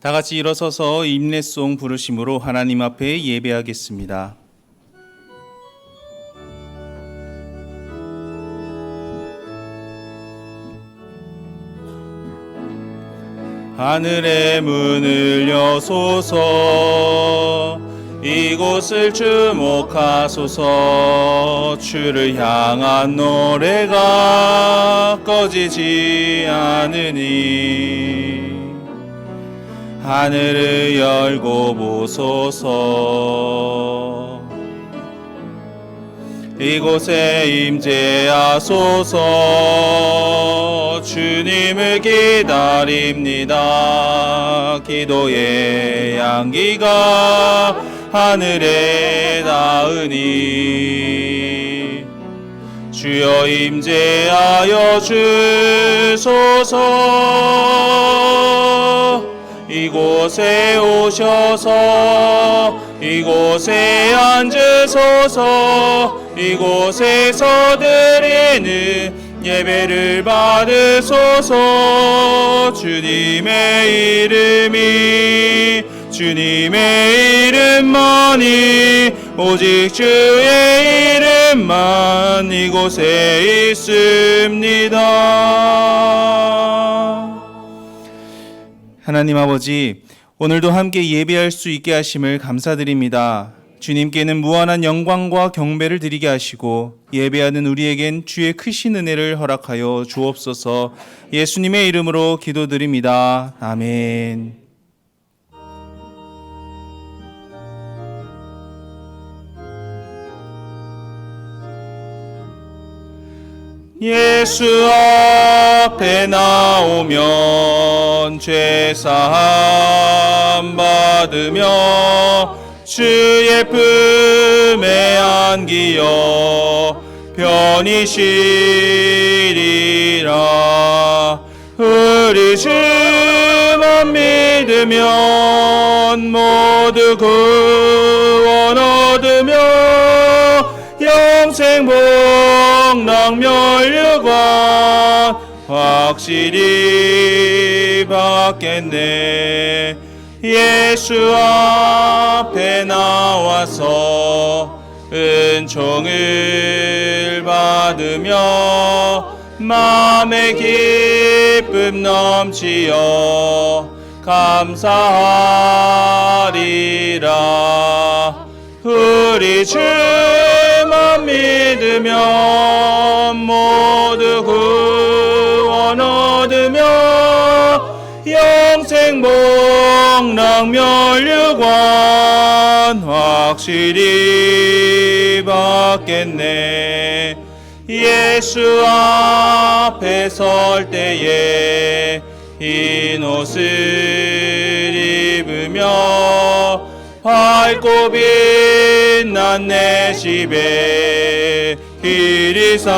다 같이 일어서서 임례송 부르심으로 하나님 앞에 예배하겠습니다. 하늘의 문을 여소서, 이곳을 주목하소서. 주를 향한 노래가 꺼지지 않으니 하늘을 열고 보소서. 이곳에 임재하소서. 주님을 기다립니다. 기도의 향기가 하늘에 닿으니 주여 임재하여 주소서. 이곳에 오셔서 이곳에 앉으소서. 이곳에서 드리는 예배를 받으소서. 주님의 이름만이 오직 주의 이름만 이곳에 있습니다. 하나님 아버지, 오늘도 함께 예배할 수 있게 하심을 감사드립니다. 주님께는 무한한 영광과 경배를 드리게 하시고 예배하는 우리에겐 주의 크신 은혜를 허락하여 주옵소서. 예수님의 이름으로 기도드립니다. 아멘. 예수 앞에 나오면 죄사함 받으며 주의 품에 안기어 편히 쉬리라. 우리 주만 믿으면 모두 구원 얻으며 영생 복락 면류관 확실히 받겠네. 예수 앞에 나와서 은총을 받으며 마음의 기쁨 넘치어 감사하리라. 우리 주만 믿으면 모두 구원 얻으며 영생 복락 면류관 확실히 받겠네. 예수 앞에 설 때에 흰 옷을 입으며 밝고 빛난 내 집에 길이 살리라.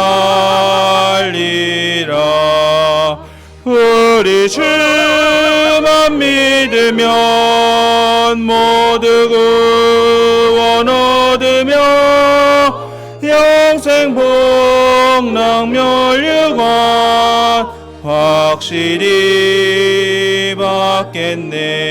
우리 주만 믿으면 모두 구원 얻으며 영생 복락 면류관 확실히 받겠네.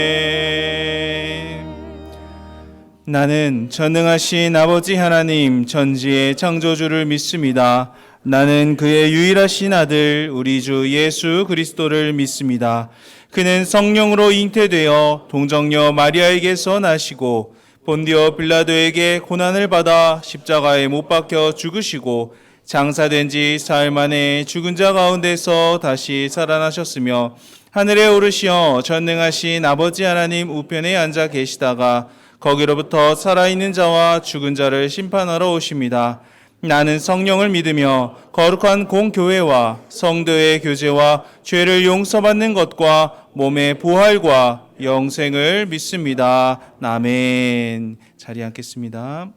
나는 전능하신 아버지 하나님 전지의 창조주를 믿습니다. 나는 그의 유일하신 아들 우리 주 예수 그리스도를 믿습니다. 그는 성령으로 잉태되어 동정녀 마리아에게서 나시고 본디오 빌라도에게 고난을 받아 십자가에 못 박혀 죽으시고 장사된 지 사흘 만에 죽은 자 가운데서 다시 살아나셨으며 하늘에 오르시어 전능하신 아버지 하나님 우편에 앉아 계시다가 거기로부터 살아있는 자와 죽은 자를 심판하러 오십니다. 나는 성령을 믿으며 거룩한 공교회와 성도의 교제와 죄를 용서받는 것과 몸의 부활과 영생을 믿습니다. 아멘. 자리에 앉겠습니다.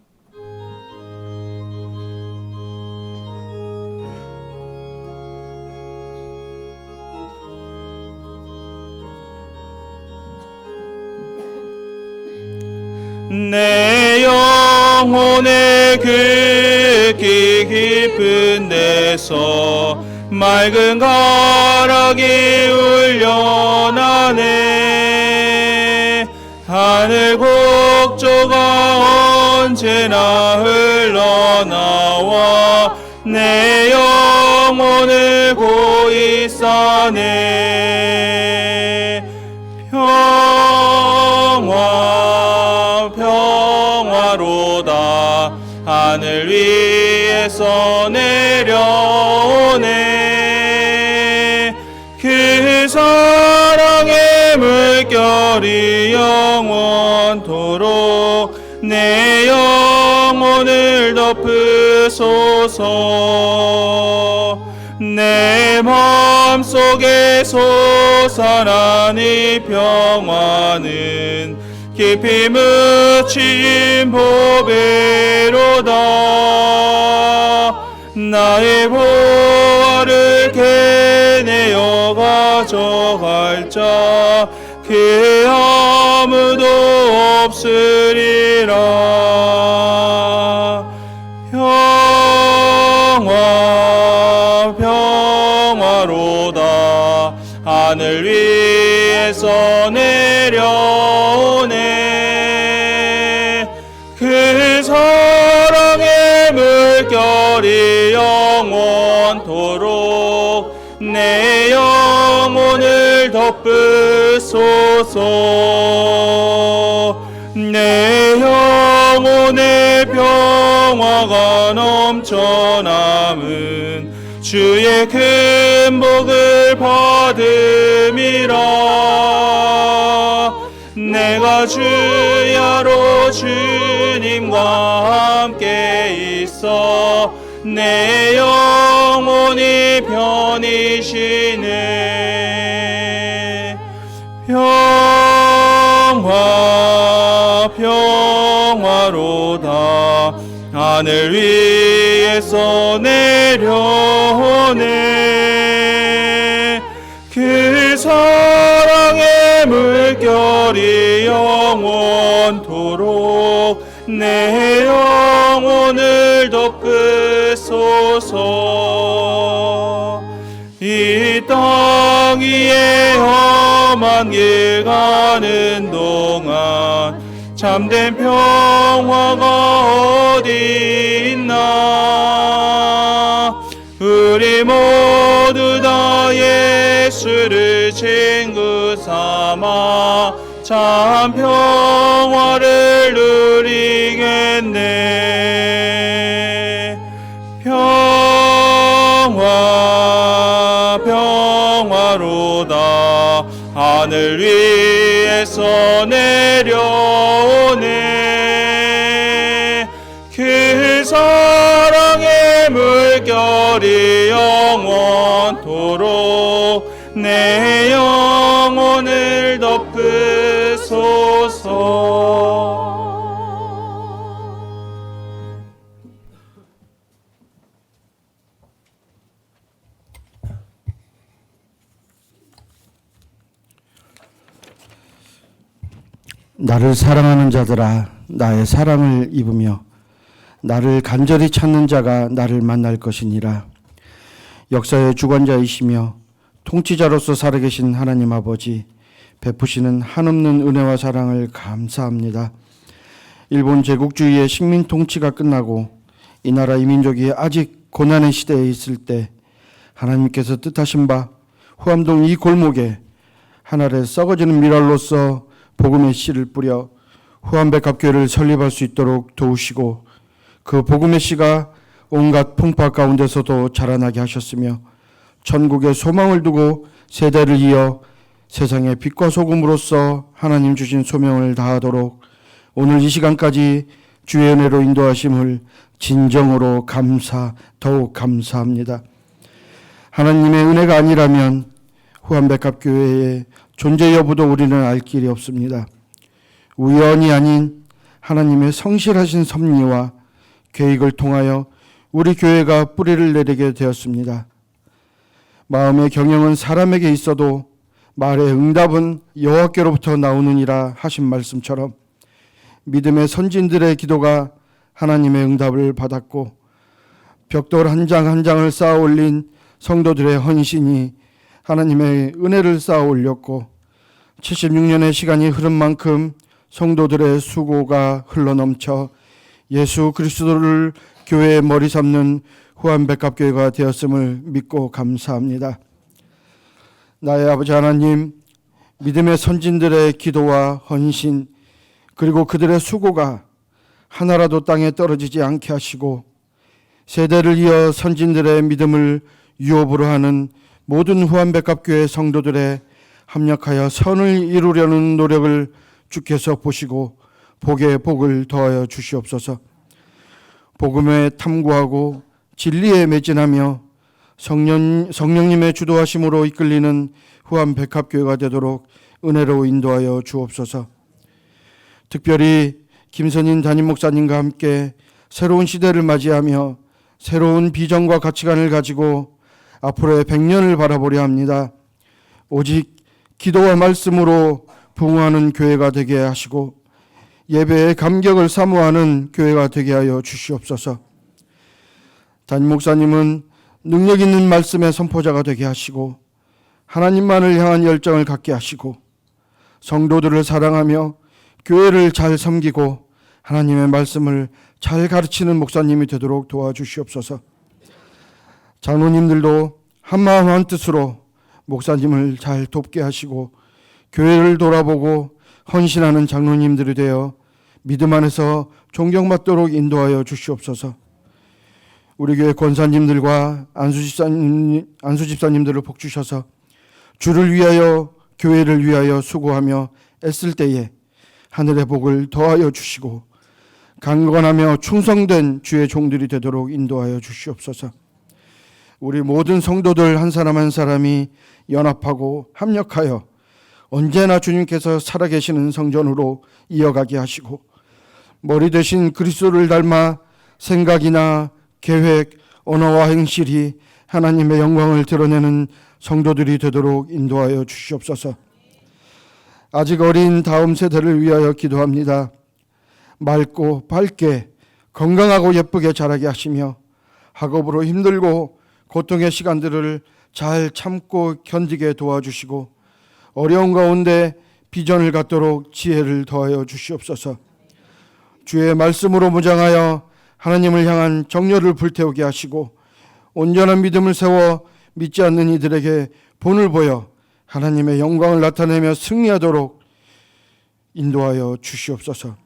내 영혼의 극히 깊은 데서 맑은 가락이 울려나네. 하늘 곡조가 언제나 흘러나와 내 영혼을 고이 싸네. 평화 평화로다 하늘 위에서 내려오네. 그 사랑의 물결이 영원토록 내 영혼을 덮으소서. 내 마음속에 솟아난 이 평화는 깊이 묻힌 보배로다. 나의 보화를 캐내어 가져갈 자 그 아무도 없으리라. 평화로다 하늘 위에서 내려오네. 그 사랑의 물결이 영원토록 내 영혼을 덮으소서. 내 영혼의 평화가 넘쳐남은 주의 큰 복을 받음이라. 내가 주야로 주님과 함께 있어 내 영혼이 편히 쉬네. 평화로다 하늘 위에서 내려오네. 그 사랑의 물결이 영원토록 내 영혼을 덮으소서. 이 땅 위에 험한 길 가는 동안 참된 평화가 어디 있나. 우리 모두 다 예수를 친구 삼아 참 평화를 누리겠네. 평화로다 하늘 위에서 내려오네. 그 사랑의 물결이 영원토록 내 영혼을 덮으소서. 나를 사랑하는 자들아 나의 사랑을 입으며 나를 간절히 찾는 자가 나를 만날 것이니라. 역사의 주관자이시며 통치자로서 살아계신 하나님 아버지, 베푸시는 한없는 은혜와 사랑을 감사합니다. 일본 제국주의의 식민 통치가 끝나고 이 나라 이민족이 아직 고난의 시대에 있을 때 하나님께서 뜻하신 바 후암동 이 골목에 한 알의 썩어지는 밀알로서 복음의 씨를 뿌려 후암백합교회를 설립할 수 있도록 도우시고 그 복음의 씨가 온갖 풍파 가운데서도 자라나게 하셨으며 천국의 소망을 두고 세대를 이어 세상의 빛과 소금으로서 하나님 주신 소명을 다하도록 오늘 이 시간까지 주의 은혜로 인도하심을 진정으로 더욱 감사합니다. 하나님의 은혜가 아니라면 후암백합교회의 존재 여부도 우리는 알 길이 없습니다. 우연이 아닌 하나님의 성실하신 섭리와 계획을 통하여 우리 교회가 뿌리를 내리게 되었습니다. 마음의 경영은 사람에게 있어도 말의 응답은 여호와께로부터 나오느니라 하신 말씀처럼 믿음의 선진들의 기도가 하나님의 응답을 받았고 벽돌 한 장 한 장을 쌓아 올린 성도들의 헌신이 하나님의 은혜를 쌓아 올렸고 76년의 시간이 흐른 만큼 성도들의 수고가 흘러넘쳐 예수 그리스도를 교회의 머리 삼는 후한백합교회가 되었음을 믿고 감사합니다. 나의 아버지 하나님, 믿음의 선진들의 기도와 헌신 그리고 그들의 수고가 하나라도 땅에 떨어지지 않게 하시고 세대를 이어 선진들의 믿음을 유업으로 하는 모든 후한백합교회 성도들의 합력하여 선을 이루려는 노력을 주께서 보시고 복에 복을 더하여 주시옵소서. 복음에 탐구하고 진리에 매진하며 성령님의 주도하심으로 이끌리는 후한백합교회가 되도록 은혜로 인도하여 주옵소서. 특별히 김선인 담임 목사님과 함께 새로운 시대를 맞이하며 새로운 비전과 가치관을 가지고 앞으로의 100년을 바라보려 합니다. 오직 기도와 말씀으로 부흥하는 교회가 되게 하시고 예배의 감격을 사모하는 교회가 되게 하여 주시옵소서. 담임 목사님은 능력 있는 말씀의 선포자가 되게 하시고 하나님만을 향한 열정을 갖게 하시고 성도들을 사랑하며 교회를 잘 섬기고 하나님의 말씀을 잘 가르치는 목사님이 되도록 도와주시옵소서. 장로님들도 한마음 한뜻으로 목사님을 잘 돕게 하시고 교회를 돌아보고 헌신하는 장로님들이 되어 믿음 안에서 존경받도록 인도하여 주시옵소서. 우리 교회 권사님들과 안수집사님들을 복주셔서 주를 위하여 교회를 위하여 수고하며 애쓸 때에 하늘의 복을 더하여 주시고 강건하며 충성된 주의 종들이 되도록 인도하여 주시옵소서. 우리 모든 성도들 한 사람 한 사람이 연합하고 합력하여 언제나 주님께서 살아계시는 성전으로 이어가게 하시고 머리 대신 그리스도를 닮아 생각이나 계획, 언어와 행실이 하나님의 영광을 드러내는 성도들이 되도록 인도하여 주시옵소서. 아직 어린 다음 세대를 위하여 기도합니다. 맑고 밝게 건강하고 예쁘게 자라게 하시며 학업으로 힘들고 고통의 시간들을 잘 참고 견디게 도와주시고 어려운 가운데 비전을 갖도록 지혜를 더하여 주시옵소서. 주의 말씀으로 무장하여 하나님을 향한 정열을 불태우게 하시고 온전한 믿음을 세워 믿지 않는 이들에게 본을 보여 하나님의 영광을 나타내며 승리하도록 인도하여 주시옵소서.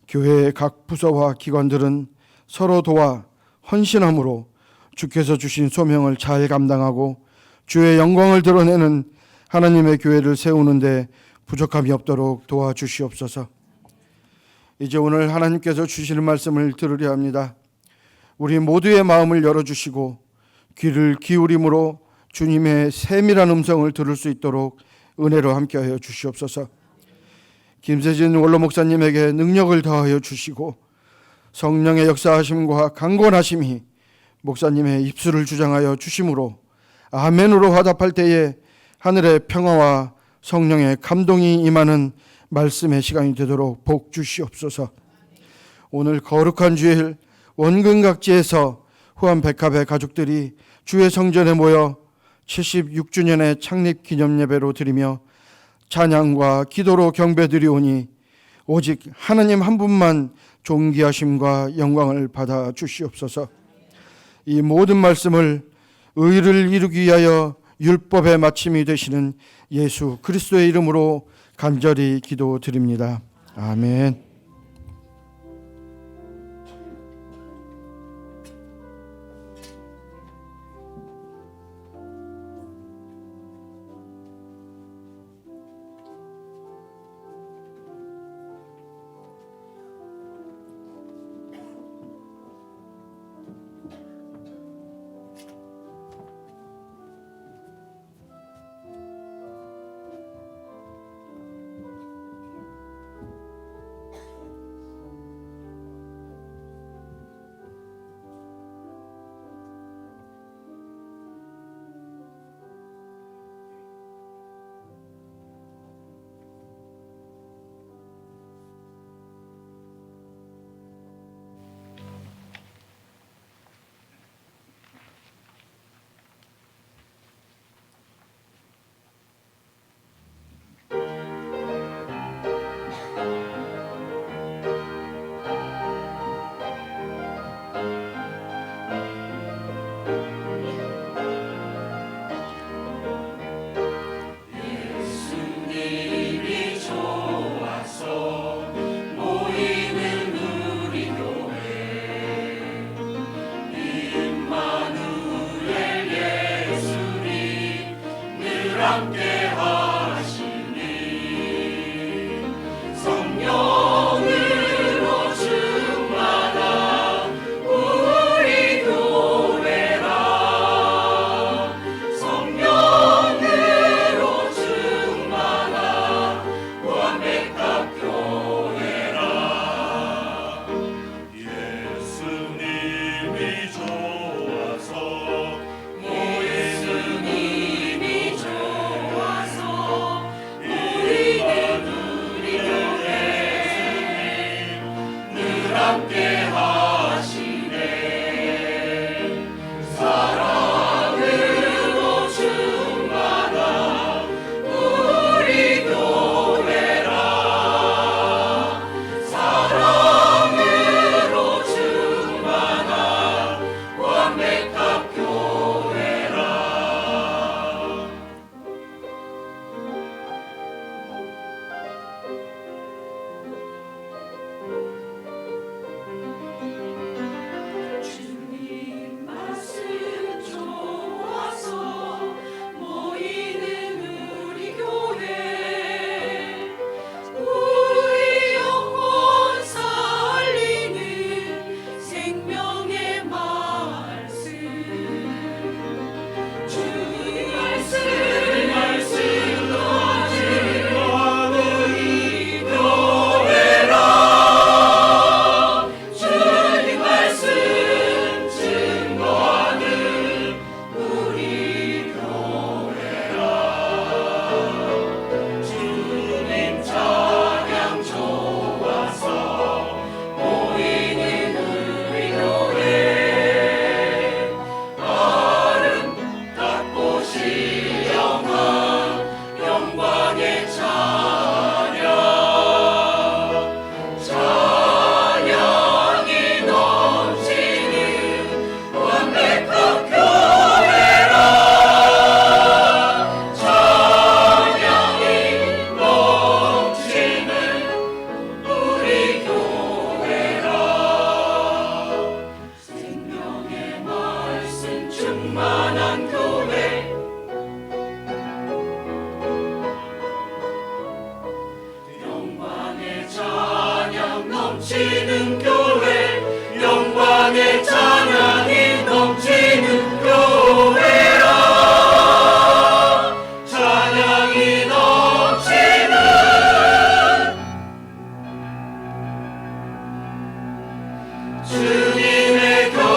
교회의 각 부서와 기관들은 서로 도와 헌신함으로 주께서 주신 소명을 잘 감당하고 주의 영광을 드러내는 하나님의 교회를 세우는데 부족함이 없도록 도와주시옵소서. 이제 오늘 하나님께서 주시는 말씀을 들으려 합니다. 우리 모두의 마음을 열어주시고 귀를 기울임으로 주님의 세밀한 음성을 들을 수 있도록 은혜로 함께하여 주시옵소서. 김세진 원로 목사님에게 능력을 더하여 주시고 성령의 역사하심과 강권하심이 목사님의 입술을 주장하여 주심으로 아멘으로 화답할 때에 하늘의 평화와 성령의 감동이 임하는 말씀의 시간이 되도록 복 주시옵소서. 오늘 거룩한 주일 원근각지에서 후한백합의 가족들이 주의 성전에 모여 76주년의 창립 기념 예배로 드리며 찬양과 기도로 경배드리오니 오직 하나님 한 분만 존귀하심과 영광을 받아 주시옵소서. 이 모든 말씀을 의를 이루기 위하여 율법의 마침이 되시는 예수 그리스도의 이름으로 간절히 기도드립니다. 아멘. 넘치는 교회, 영광의 찬양이 넘치는 교회라. 찬양이 넘치는 주님의 교회라.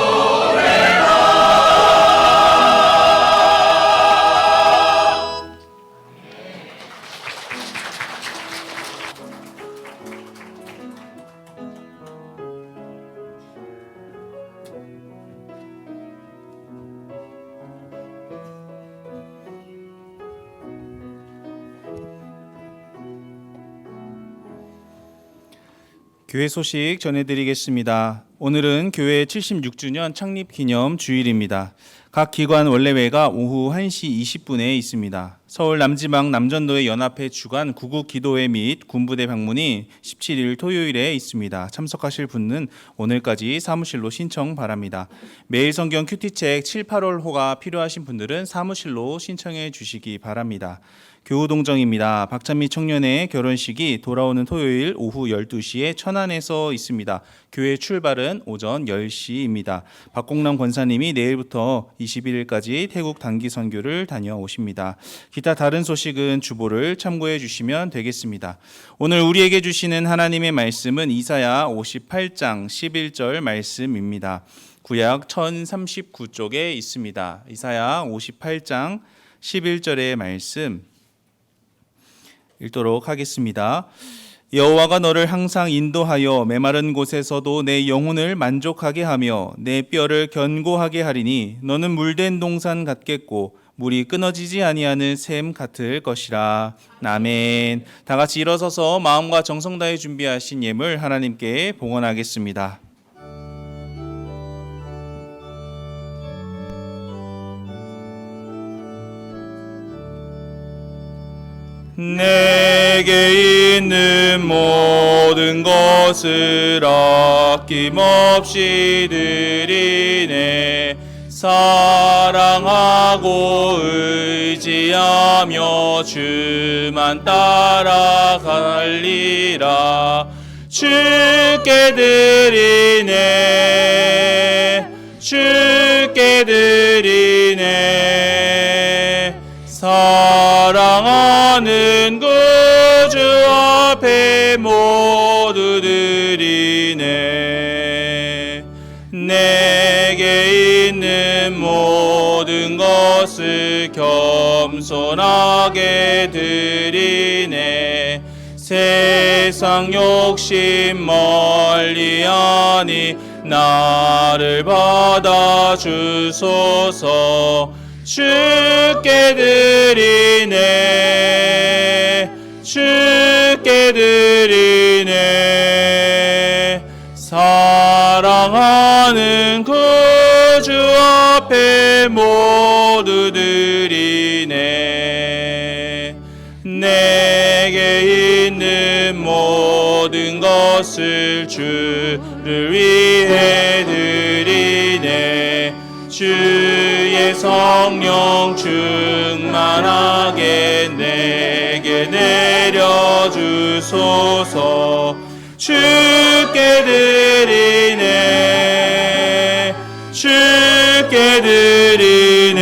교회 소식 전해드리겠습니다. 오늘은 교회 76주년 창립 기념 주일입니다. 각 기관 원래회가 오후 1시 20분에 있습니다. 서울 남지방 남전도회 연합회 주관 구국 기도회 및 군부대 방문이 17일 토요일에 있습니다. 참석하실 분은 오늘까지 사무실로 신청 바랍니다. 매일 성경 큐티책 7, 8월호가 필요하신 분들은 사무실로 신청해 주시기 바랍니다. 교우동정입니다. 박찬미 청년의 결혼식이 돌아오는 토요일 오후 12시에 천안에서 있습니다. 교회 출발은 오전 10시입니다. 박공남 권사님이 내일부터 21일까지 태국 단기 선교를 다녀오십니다. 기타 다른 소식은 주보를 참고해 주시면 되겠습니다. 오늘 우리에게 주시는 하나님의 말씀은 이사야 58장 11절 말씀입니다. 구약 1039쪽에 있습니다. 이사야 58장 11절의 말씀 읽도록 하겠습니다. 여호와가 너를 항상 인도하여 메마른 곳에서도 내 영혼을 만족하게 하며 내 뼈를 견고하게 하리니 너는 물된 동산 같겠고 물이 끊어지지 아니하는 샘 같을 것이라. 아멘. 다 같이 일어서서 마음과 정성 다해 준비하신 예물 하나님께 봉헌하겠습니다. 내게 있는 모든 것을 아낌없이 드리네. 사랑하고 의지하는 바라며 주만 따라갈리라. 주께 드리네 주께 드리네 사랑하는 구주 앞에 모두 드리네. 내게 있는 모든 것을 겸손하게 드리네. 세상 욕심 멀리하니 나를 받아주소서. 주께 드리네 주께 드리네 사랑하는 구주 앞에 모두 드리네. 내게 있는 모든 것을 주를 위해 드리네. 주의 성령 충만하게 내게 내려주소서. 주께 드리네 주께 드리네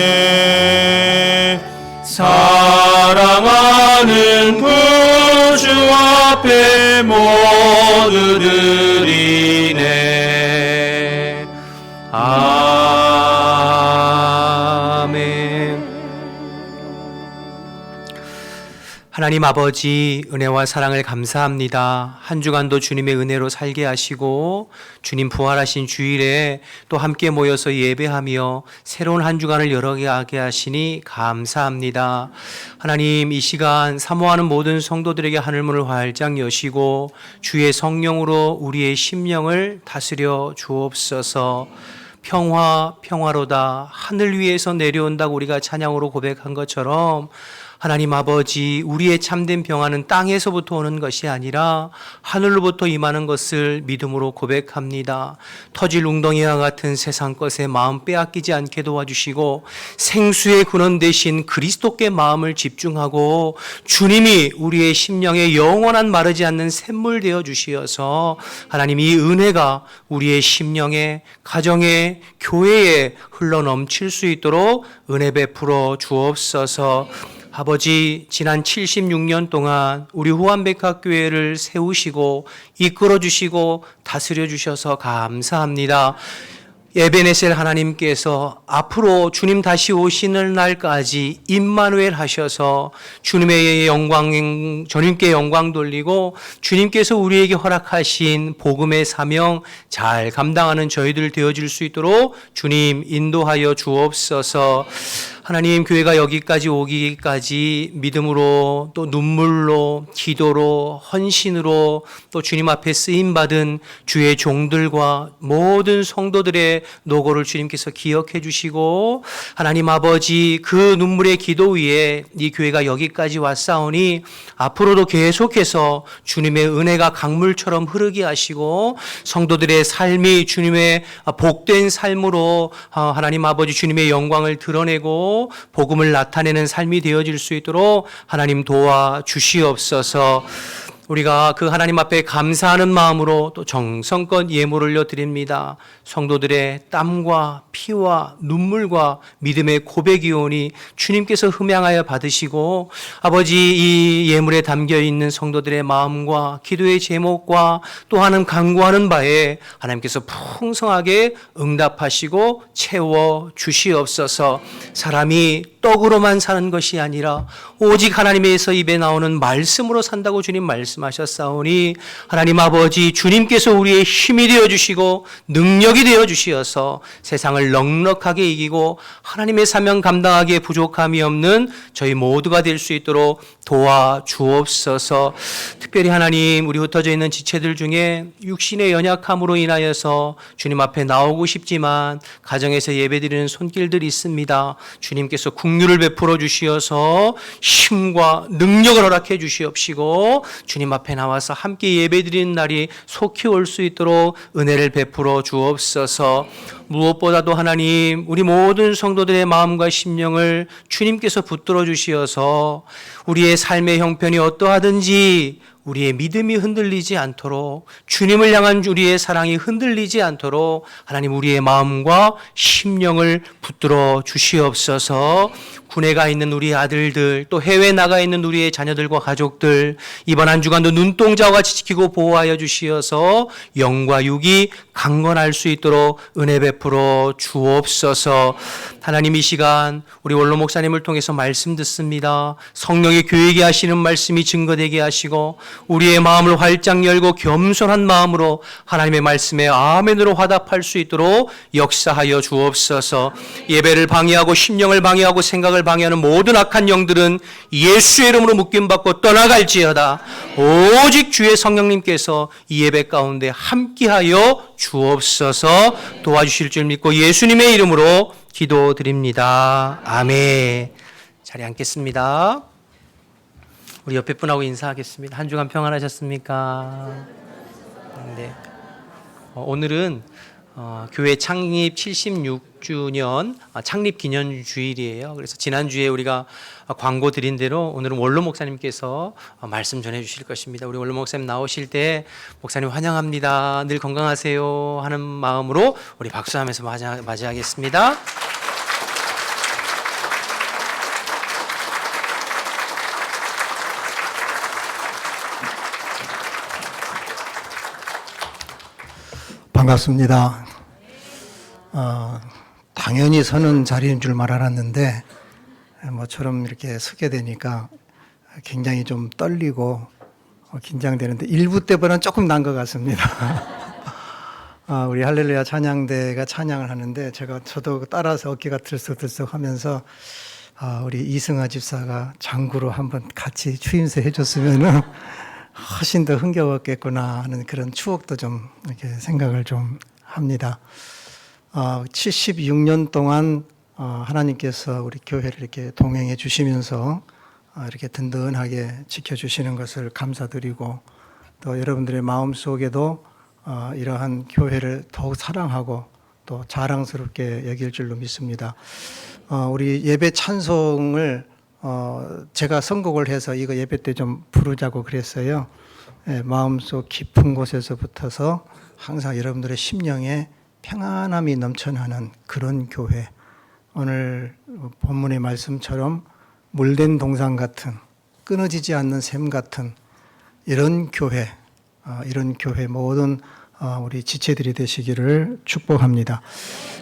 사랑하는 구주 앞에 모두 드리네. 아멘. 하나님 아버지, 은혜와 사랑을 감사합니다. 한 주간도 주님의 은혜로 살게 하시고 주님 부활하신 주일에 또 함께 모여서 예배하며 새로운 한 주간을 열어가게 하시니 감사합니다. 하나님, 이 시간 사모하는 모든 성도들에게 하늘문을 활짝 여시고 주의 성령으로 우리의 심령을 다스려 주옵소서. 평화로다 하늘 위에서 내려온다고 우리가 찬양으로 고백한 것처럼 하나님 아버지, 우리의 참된 평화는 땅에서부터 오는 것이 아니라 하늘로부터 임하는 것을 믿음으로 고백합니다. 터질 웅덩이와 같은 세상 것에 마음 빼앗기지 않게 도와주시고 생수의 근원 대신 그리스도께 마음을 집중하고 주님이 우리의 심령에 영원한 마르지 않는 샘물 되어 주시어서 하나님, 이 은혜가 우리의 심령에, 가정에, 교회에 흘러넘칠 수 있도록 은혜 베풀어 주옵소서. 아버지, 지난 76년 동안 우리 후한백학교회를 세우시고 이끌어 주시고 다스려 주셔서 감사합니다. 에베네셀 하나님께서 앞으로 주님 다시 오시는 날까지 임마누엘 하셔서 주님의 영광, 주님께 영광 돌리고 주님께서 우리에게 허락하신 복음의 사명 잘 감당하는 저희들 되어질 수 있도록 주님 인도하여 주옵소서. 하나님, 교회가 여기까지 오기까지 믿음으로 또 눈물로 기도로 헌신으로 또 주님 앞에 쓰임받은 주의 종들과 모든 성도들의 노고를 주님께서 기억해 주시고 하나님 아버지, 그 눈물의 기도 위에 이 교회가 여기까지 왔사오니 앞으로도 계속해서 주님의 은혜가 강물처럼 흐르게 하시고 성도들의 삶이 주님의 복된 삶으로 하나님 아버지 주님의 영광을 드러내고 복음을 나타내는 삶이 되어질 수 있도록 하나님 도와주시옵소서. 우리가 그 하나님 앞에 감사하는 마음으로 또 정성껏 예물을 올려드립니다. 성도들의 땀과 피와 눈물과 믿음의 고백이오니 주님께서 흠양하여 받으시고 아버지, 이 예물에 담겨있는 성도들의 마음과 기도의 제목과 또 하는 간구하는 바에 하나님께서 풍성하게 응답하시고 채워주시옵소서. 사람이 떡으로만 사는 것이 아니라 오직 하나님에서 입에 나오는 말씀으로 산다고 주님 말씀하셨사오니 하나님 아버지, 주님께서 우리의 힘이 되어주시고 능력이 되어주시어서 세상을 넉넉하게 이기고 하나님의 사명 감당하기에 부족함이 없는 저희 모두가 될 수 있도록 도와주옵소서. 특별히 하나님, 우리 흩어져 있는 지체들 중에 육신의 연약함으로 인하여서 주님 앞에 나오고 싶지만 가정에서 예배드리는 손길들이 있습니다. 주님께서 긍휼을 베풀어 주시어서 힘과 능력을 허락해 주시옵시고 주님 하나님 앞에 나와서 함께 예배드리는 날이 속히 올 수 있도록 은혜를 베풀어 주옵소서. 무엇보다도 하나님, 우리 모든 성도들의 마음과 심령을 주님께서 붙들어 주시어서 우리의 삶의 형편이 어떠하든지 우리의 믿음이 흔들리지 않도록, 주님을 향한 우리의 사랑이 흔들리지 않도록 하나님 우리의 마음과 심령을 붙들어 주시옵소서. 군에 가 있는 우리 아들들, 또 해외 나가 있는 우리의 자녀들과 가족들, 이번 한 주간도 눈동자와 같이 지키고 보호하여 주시어서 영과 육이 강건할 수 있도록 은혜 베풀어 주옵소서. 하나님, 이 시간 우리 원로 목사님을 통해서 말씀 듣습니다. 성령의 교회게 하시는 말씀이 증거되게 하시고 우리의 마음을 활짝 열고 겸손한 마음으로 하나님의 말씀에 아멘으로 화답할 수 있도록 역사하여 주옵소서. 예배를 방해하고 심령을 방해하고 생각을 방해하는 모든 악한 영들은 예수의 이름으로 묶임받고 떠나갈지어다. 오직 주의 성령님께서 이 예배 가운데 함께하여 주옵소서. 도와주실 줄 믿고 예수님의 이름으로 기도드립니다. 아멘. 자리에 앉겠습니다. 우리 옆에 분하고 인사하겠습니다. 한 주간 평안하셨습니까? 네. 오늘은 교회 창립 76주년 창립 기념 주일이에요. 그래서 지난주에 우리가 광고 드린 대로 오늘은 원로 목사님께서 말씀 전해 주실 것입니다. 우리 원로 목사님 나오실 때 목사님 환영합니다. 늘 건강하세요 하는 마음으로 우리 박수하면서 맞이하겠습니다. 반갑습니다. 당연히 서는 자리인 줄만 알았는데 뭐처럼 이렇게 서게 되니까 굉장히 좀 떨리고 긴장되는데 일부 때보다는 조금 난 것 같습니다. 우리 할렐루야 찬양대가 찬양을 하는데 저도 따라서 어깨가 들썩들썩 하면서 우리 이승아 집사가 장구로 한번 같이 추임새 해줬으면은 훨씬 더 흥겨웠겠구나 하는 그런 추억도 좀 이렇게 생각을 좀 합니다. 76년 동안 하나님께서 우리 교회를 이렇게 동행해 주시면서 이렇게 든든하게 지켜주시는 것을 감사드리고 또 여러분들의 마음 속에도 이러한 교회를 더욱 사랑하고 또 자랑스럽게 여길 줄로 믿습니다. 우리 예배 찬송을 제가 선곡을 해서 이거 예배 때 좀 부르자고 그랬어요. 마음속 깊은 곳에서부터서 항상 여러분들의 심령에 평안함이 넘쳐나는 그런 교회. 오늘 본문의 말씀처럼 물된 동상 같은 끊어지지 않는 샘 같은 이런 교회 모든 우리 지체들이 되시기를 축복합니다.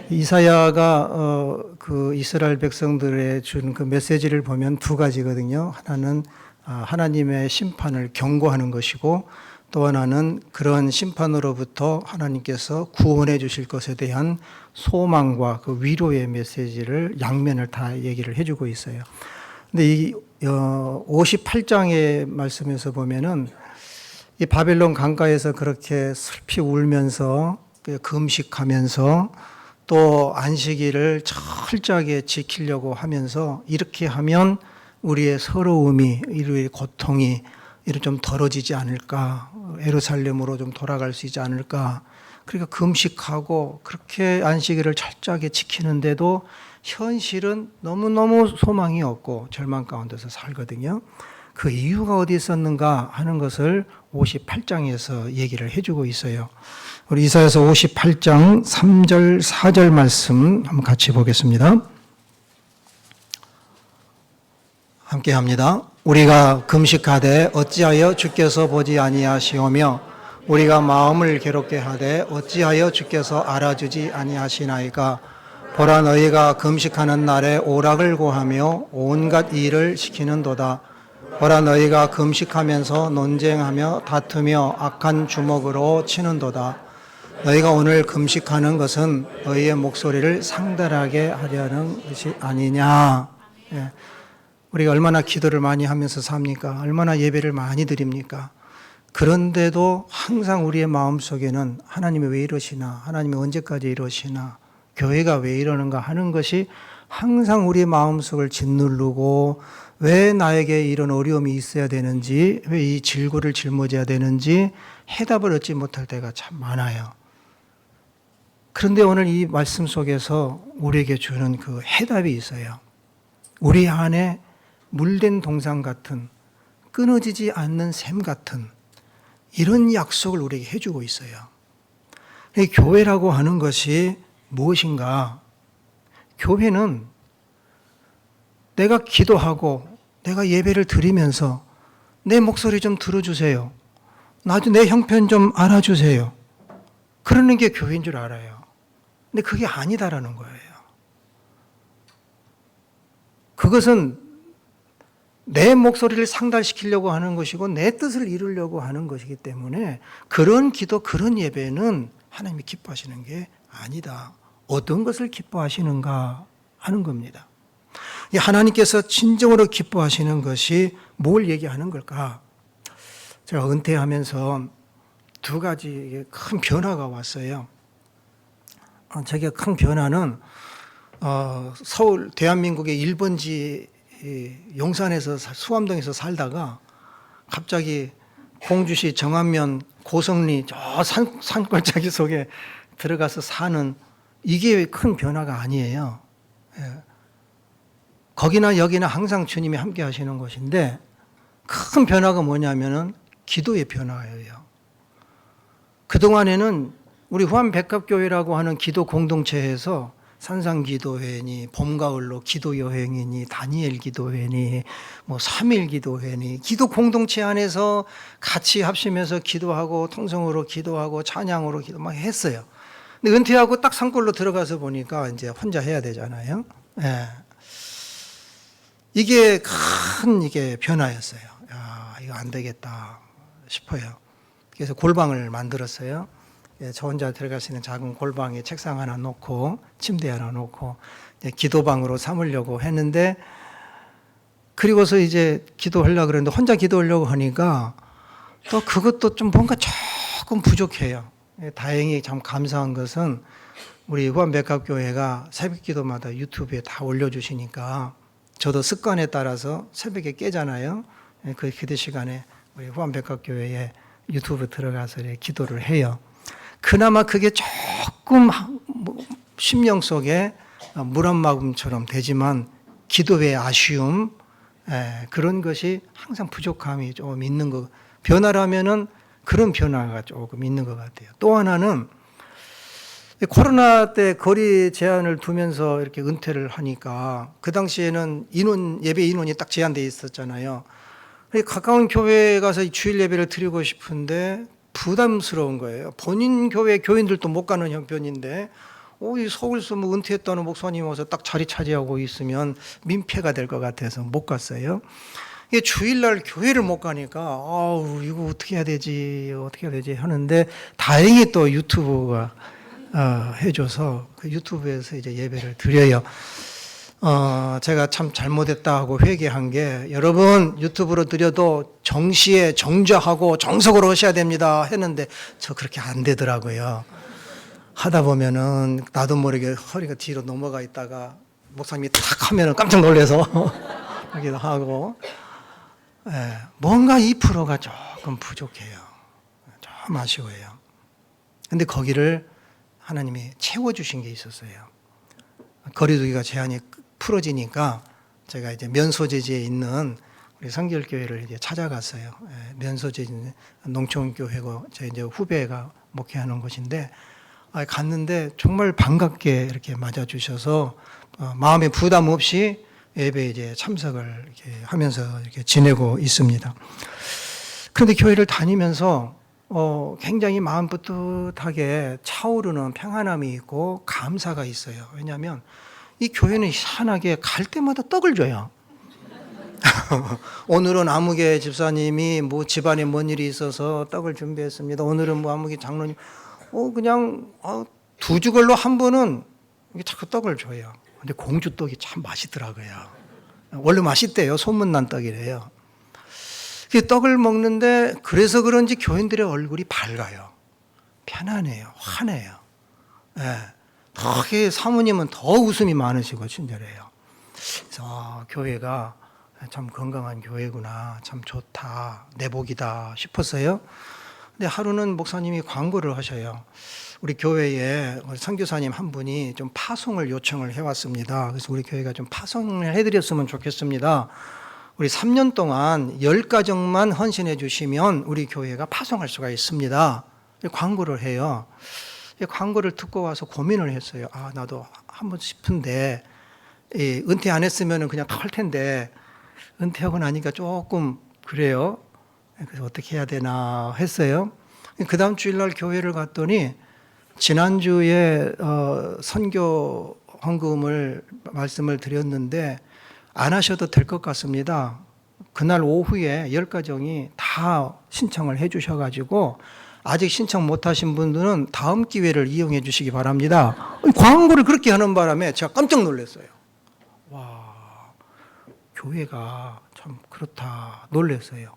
이사야가 그 이스라엘 백성들의 준 그 메시지를 보면 두 가지거든요. 하나는 하나님의 심판을 경고하는 것이고 또 하나는 그런 심판으로부터 하나님께서 구원해 주실 것에 대한 소망과 그 위로의 메시지를 양면을 다 얘기를 해주고 있어요. 근데 이 58장의 말씀에서 보면은 이 바벨론 강가에서 그렇게 슬피 울면서 금식하면서 또 안식일을 철저하게 지키려고 하면서 이렇게 하면 우리의 서러움이, 우리의 고통이 이렇게 좀 덜어지지 않을까, 예루살렘으로 좀 돌아갈 수 있지 않을까. 그러니까 금식하고 그렇게 안식일을 철저하게 지키는데도 현실은 너무너무 소망이 없고 절망 가운데서 살거든요. 그 이유가 어디 있었는가 하는 것을 58장에서 얘기를 해주고 있어요. 우리 이사야서 58장 3절 4절 말씀 한번 같이 보겠습니다. 함께 합니다. 우리가 금식하되 어찌하여 주께서 보지 아니하시오며 우리가 마음을 괴롭게 하되 어찌하여 주께서 알아주지 아니하시나이까. 보라, 너희가 금식하는 날에 오락을 고하며 온갖 일을 시키는도다. 보라, 너희가 금식하면서 논쟁하며 다투며 악한 주먹으로 치는도다. 너희가 오늘 금식하는 것은 너희의 목소리를 상달하게 하려는 것이 아니냐. 우리가 얼마나 기도를 많이 하면서 삽니까? 얼마나 예배를 많이 드립니까? 그런데도 항상 우리의 마음속에는 하나님이 왜 이러시나, 하나님이 언제까지 이러시나, 교회가 왜 이러는가 하는 것이 항상 우리의 마음속을 짓누르고 왜 나에게 이런 어려움이 있어야 되는지, 왜 이 질고를 짊어져야 되는지 해답을 얻지 못할 때가 참 많아요. 그런데 오늘 이 말씀 속에서 우리에게 주는 그 해답이 있어요. 우리 안에 물된 동상 같은, 끊어지지 않는 샘 같은 이런 약속을 우리에게 해주고 있어요. 이 교회라고 하는 것이 무엇인가? 교회는 내가 기도하고 내가 예배를 드리면서 내 목소리 좀 들어주세요. 나도 내 형편 좀 알아주세요. 그러는 게 교회인 줄 알아요. 근데 그게 아니다라는 거예요. 그것은 내 목소리를 상달시키려고 하는 것이고 내 뜻을 이루려고 하는 것이기 때문에 그런 기도, 그런 예배는 하나님이 기뻐하시는 게 아니다. 어떤 것을 기뻐하시는가 하는 겁니다. 하나님께서 진정으로 기뻐하시는 것이 뭘 얘기하는 걸까? 제가 은퇴하면서 두 가지 큰 변화가 왔어요. 저게 큰 변화는 서울 대한민국의 1번지 용산에서 수암동에서 살다가 갑자기 공주시 정안면 고성리 저 산골짜기 속에 들어가서 사는 이게 큰 변화가 아니에요. 거기나 여기나 항상 주님이 함께 하시는 것인데 큰 변화가 뭐냐면은 기도의 변화예요. 그동안에는 우리 후암백합교회라고 하는 기도 공동체에서 산상기도회니 봄가을로 기도여행이니 다니엘 기도회니 뭐 3일 기도회니 기도 공동체 안에서 같이 합심해서 기도하고 통성으로 기도하고 찬양으로 기도 막 했어요. 근데 은퇴하고 딱 산골로 들어가서 보니까 이제 혼자 해야 되잖아요. 예. 이게 큰 변화였어요. 야, 이거 안 되겠다 싶어요. 그래서 골방을 만들었어요. 저 혼자 들어갈 수 있는 작은 골방에 책상 하나 놓고 침대 하나 놓고 기도방으로 삼으려고 했는데 그리고서 이제 기도하려고 그랬는데 혼자 기도하려고 하니까 또 그것도 좀 뭔가 조금 부족해요. 다행히 참 감사한 것은 우리 후암백합교회가 새벽기도마다 유튜브에 다 올려주시니까 저도 습관에 따라서 새벽에 깨잖아요. 그 기도 시간에 우리 후암백합교회에 유튜브 들어가서 기도를 해요. 그나마 그게 조금 심령 속에 물 한 모금처럼 되지만 기도의 아쉬움 그런 것이 항상 부족함이 좀 있는 거. 변화라면은 그런 변화가 조금 있는 것 같아요. 또 하나는 코로나 때 거리 제한을 두면서 이렇게 은퇴를 하니까 그 당시에는 예배 인원이 딱 제한되어 있었잖아요. 가까운 교회에 가서 주일 예배를 드리고 싶은데 부담스러운 거예요. 본인 교회 교인들도 못 가는 형편인데 이 서울서 뭐 은퇴했다는 목사님 와서 딱 자리 차지하고 있으면 민폐가 될 것 같아서 못 갔어요. 이게 주일날 교회를 못 가니까 이거 어떻게 해야 되지 하는데 다행히 또 유튜브가 해줘서 그 유튜브에서 이제 예배를 드려요. 제가 참 잘못했다 하고 회개한 게 여러분 유튜브로 드려도 정시에 정좌하고 정석으로 하셔야 됩니다 했는데 저 그렇게 안 되더라고요. 하다 보면은 나도 모르게 허리가 뒤로 넘어가 있다가 목사님이 탁 하면은 깜짝 놀라서 하기도 하고 뭔가 2%가 조금 부족해요. 좀 아쉬워요. 근데 거기를 하나님이 채워주신 게 있었어요. 거리두기가 제한이 풀어지니까 제가 이제 면소재지에 있는 우리 성결교회를 이제 찾아갔어요. 면소재지 농촌교회고 제 이제 후배가 목회하는 곳인데 갔는데 정말 반갑게 이렇게 맞아주셔서 마음에 부담 없이 예배에 이제 참석을 이렇게 하면서 이렇게 지내고 있습니다. 그런데 교회를 다니면서 굉장히 마음 뿌듯하게 차오르는 평안함이 있고 감사가 있어요. 왜냐하면 이 교회는 희한하게 갈 때마다 떡을 줘요. 오늘은 아무개 집사님이 뭐 집안에 뭔 일이 있어서 떡을 준비했습니다. 오늘은 뭐 아무개 장로님 그냥 두 주걸로 한 번은 자꾸 떡을 줘요. 근데 공주 떡이 참 맛있더라고요. 원래 맛있대요. 소문난 떡이래요. 떡을 먹는데 그래서 그런지 교인들의 얼굴이 밝아요. 편안해요. 환해요. 특히 사모님은 더 웃음이 많으시고 친절해요. 그래서 교회가 참 건강한 교회구나, 참 좋다, 내복이다 싶었어요. 근데 하루는 목사님이 광고를 하셔요. 우리 교회에 우리 선교사님 한 분이 좀 파송을 요청을 해왔습니다. 그래서 우리 교회가 좀 파송을 해드렸으면 좋겠습니다. 우리 3년 동안 10가정만 헌신해 주시면 우리 교회가 파송할 수가 있습니다. 광고를 해요. 광고를 듣고 와서 고민을 했어요. 아, 나도 한번 싶은데 은퇴 안 했으면 그냥 털 텐데 은퇴하고 나니까 조금 그래요. 그래서 어떻게 해야 되나 했어요. 그 다음 주일날 교회를 갔더니 지난주에 선교 헌금을 말씀을 드렸는데 안 하셔도 될 것 같습니다. 그날 오후에 10가정이 다 신청을 해 주셔가지고 아직 신청 못하신 분들은 다음 기회를 이용해 주시기 바랍니다. 광고를 그렇게 하는 바람에 제가 깜짝 놀랐어요. 와, 교회가 참 그렇다 놀랐어요.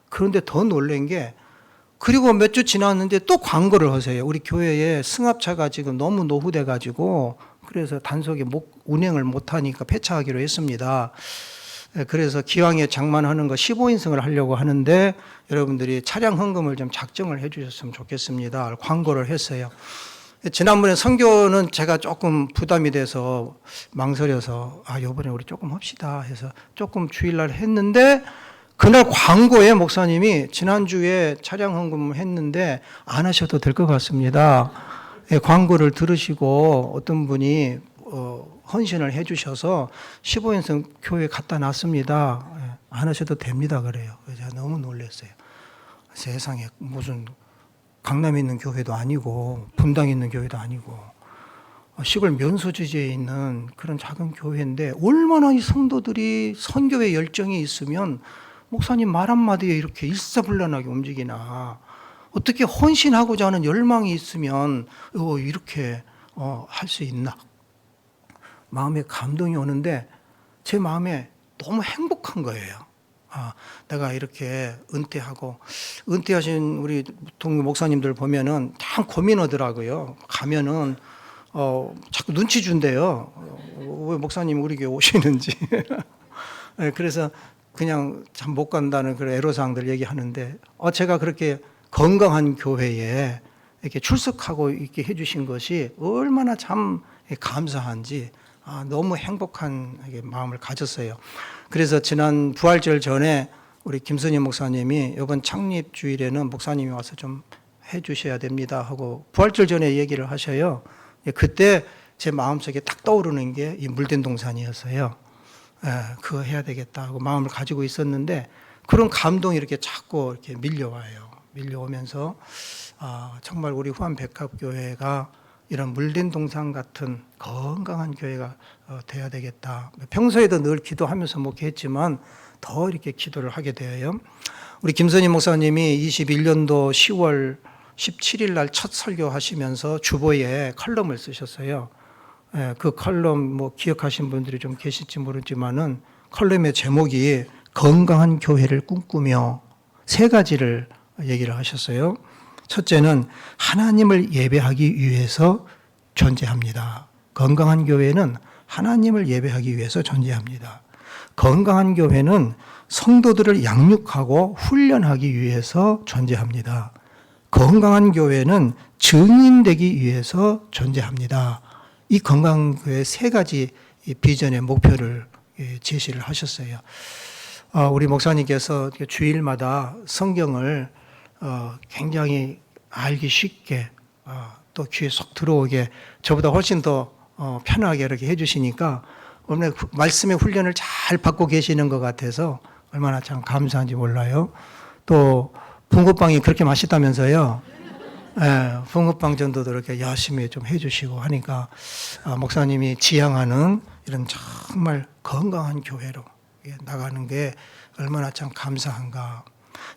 그런데 더 놀란 게 그리고 몇 주 지났는데 또 광고를 하세요. 우리 교회에 승합차가 지금 너무 노후돼 가지고 그래서 단속에 운행을 못하니까 폐차하기로 했습니다. 그래서 기왕에 장만하는 거 15인승을 하려고 하는데 여러분들이 차량 헌금을 좀 작정을 해 주셨으면 좋겠습니다. 광고를 했어요. 지난번에 선교는 제가 조금 부담이 돼서 망설여서 이번에 우리 조금 합시다 해서 조금 주일날 했는데 그날 광고에 목사님이 지난주에 차량 헌금을 했는데 안 하셔도 될 것 같습니다. 광고를 들으시고 어떤 분이 헌신을 해 주셔서 15인승 교회에 갖다 놨습니다. 안 하셔도 됩니다 그래요. 제가 너무 놀랐어요. 세상에 무슨 강남에 있는 교회도 아니고 분당에 있는 교회도 아니고 시골 면소지지에 있는 그런 작은 교회인데 얼마나 이 성도들이 선교에 열정이 있으면 목사님 말 한마디에 이렇게 일사불란하게 움직이나 어떻게 헌신하고자 하는 열망이 있으면 이렇게 할 수 있나 마음에 감동이 오는데 제 마음에 너무 행복한 거예요. 내가 이렇게 은퇴하신 우리 동료 목사님들 보면은 참 고민하더라고요. 가면은 자꾸 눈치 준대요. 왜 목사님 우리 교회 오시는지. 그래서 그냥 참 못 간다는 그런 애로사항들 얘기하는데 제가 그렇게 건강한 교회에 이렇게 출석하고 이렇게 해주신 것이 얼마나 참 감사한지 너무 행복한 마음을 가졌어요. 그래서 지난 부활절 전에 우리 김선희 목사님이 이번 창립 주일에는 목사님이 와서 좀 해주셔야 됩니다 하고 부활절 전에 얘기를 하셔요. 그때 제 마음속에 딱 떠오르는 게 이 물된 동산이었어요. 그거 해야 되겠다 하고 마음을 가지고 있었는데 그런 감동이 이렇게 자꾸 이렇게 밀려오면서 정말 우리 후암백합교회가 이런 물된 동산 같은 건강한 교회가 돼야 되겠다. 평소에도 늘 기도하면서 목회했지만 더 이렇게 기도를 하게 되어요. 우리 김선희 목사님이 21년도 10월 17일 날 첫 설교하시면서 주보에 칼럼을 쓰셨어요. 그 칼럼 기억하신 분들이 좀 계실지 모르지만은 칼럼의 제목이 건강한 교회를 꿈꾸며 세 가지를 얘기를 하셨어요. 첫째는 하나님을 예배하기 위해서 존재합니다. 건강한 교회는 하나님을 예배하기 위해서 존재합니다. 건강한 교회는 성도들을 양육하고 훈련하기 위해서 존재합니다. 건강한 교회는 증인되기 위해서 존재합니다. 이 건강한 교회 세 가지 비전의 목표를 제시를 하셨어요. 우리 목사님께서 주일마다 성경을 굉장히 알기 쉽게 또 귀에 쏙 들어오게 저보다 훨씬 더 편하게 이렇게 해주시니까 오늘 말씀의 훈련을 잘 받고 계시는 것 같아서 얼마나 참 감사한지 몰라요. 또 붕어빵이 그렇게 맛있다면서요. 붕어빵 전도도 이렇게 열심히 좀 해주시고 하니까 목사님이 지향하는 이런 정말 건강한 교회로 나가는 게 얼마나 참 감사한가.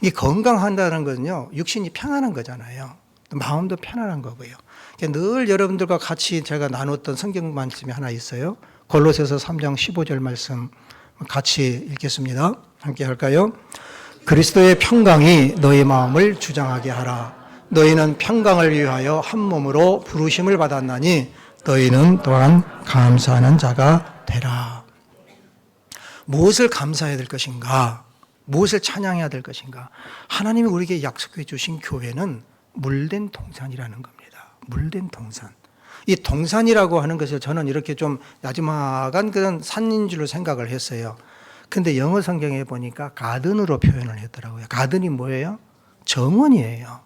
이 건강한다는 것은요, 육신이 편안한 거잖아요. 마음도 편안한 거고요. 늘 여러분들과 같이 제가 나눴던 성경 말씀이 하나 있어요. 골로새서 3장 15절 말씀 같이 읽겠습니다. 함께 할까요? 그리스도의 평강이 너희 마음을 주장하게 하라. 너희는 평강을 위하여 한 몸으로 부르심을 받았나니 너희는 또한 감사하는 자가 되라. 무엇을 감사해야 될 것인가? 무엇을 찬양해야 될 것인가? 하나님이 우리에게 약속해 주신 교회는 물된 동산이라는 겁니다. 물된 동산. 이 동산이라고 하는 것을 저는 이렇게 좀 야지막한 그런 산인 줄로 생각을 했어요. 근데 영어 성경에 보니까 가든으로 표현을 했더라고요. 가든이 뭐예요? 정원이에요.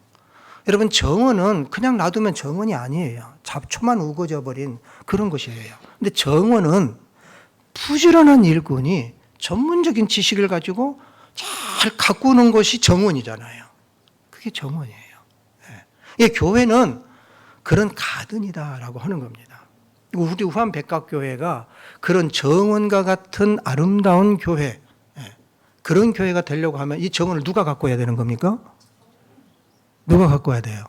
여러분, 정원은 그냥 놔두면 정원이 아니에요. 잡초만 우거져 버린 그런 것이에요. 근데 정원은 부지런한 일꾼이 전문적인 지식을 가지고 잘 가꾸는 것이 정원이잖아요. 그게 정원이에요. 예, 교회는 그런 가든이다라고 하는 겁니다. 우리 후암백각교회가 그런 정원과 같은 아름다운 교회, 그런 교회가 되려고 하면 이 정원을 누가 가꿔야 되는 겁니까? 누가 가꿔야 돼요?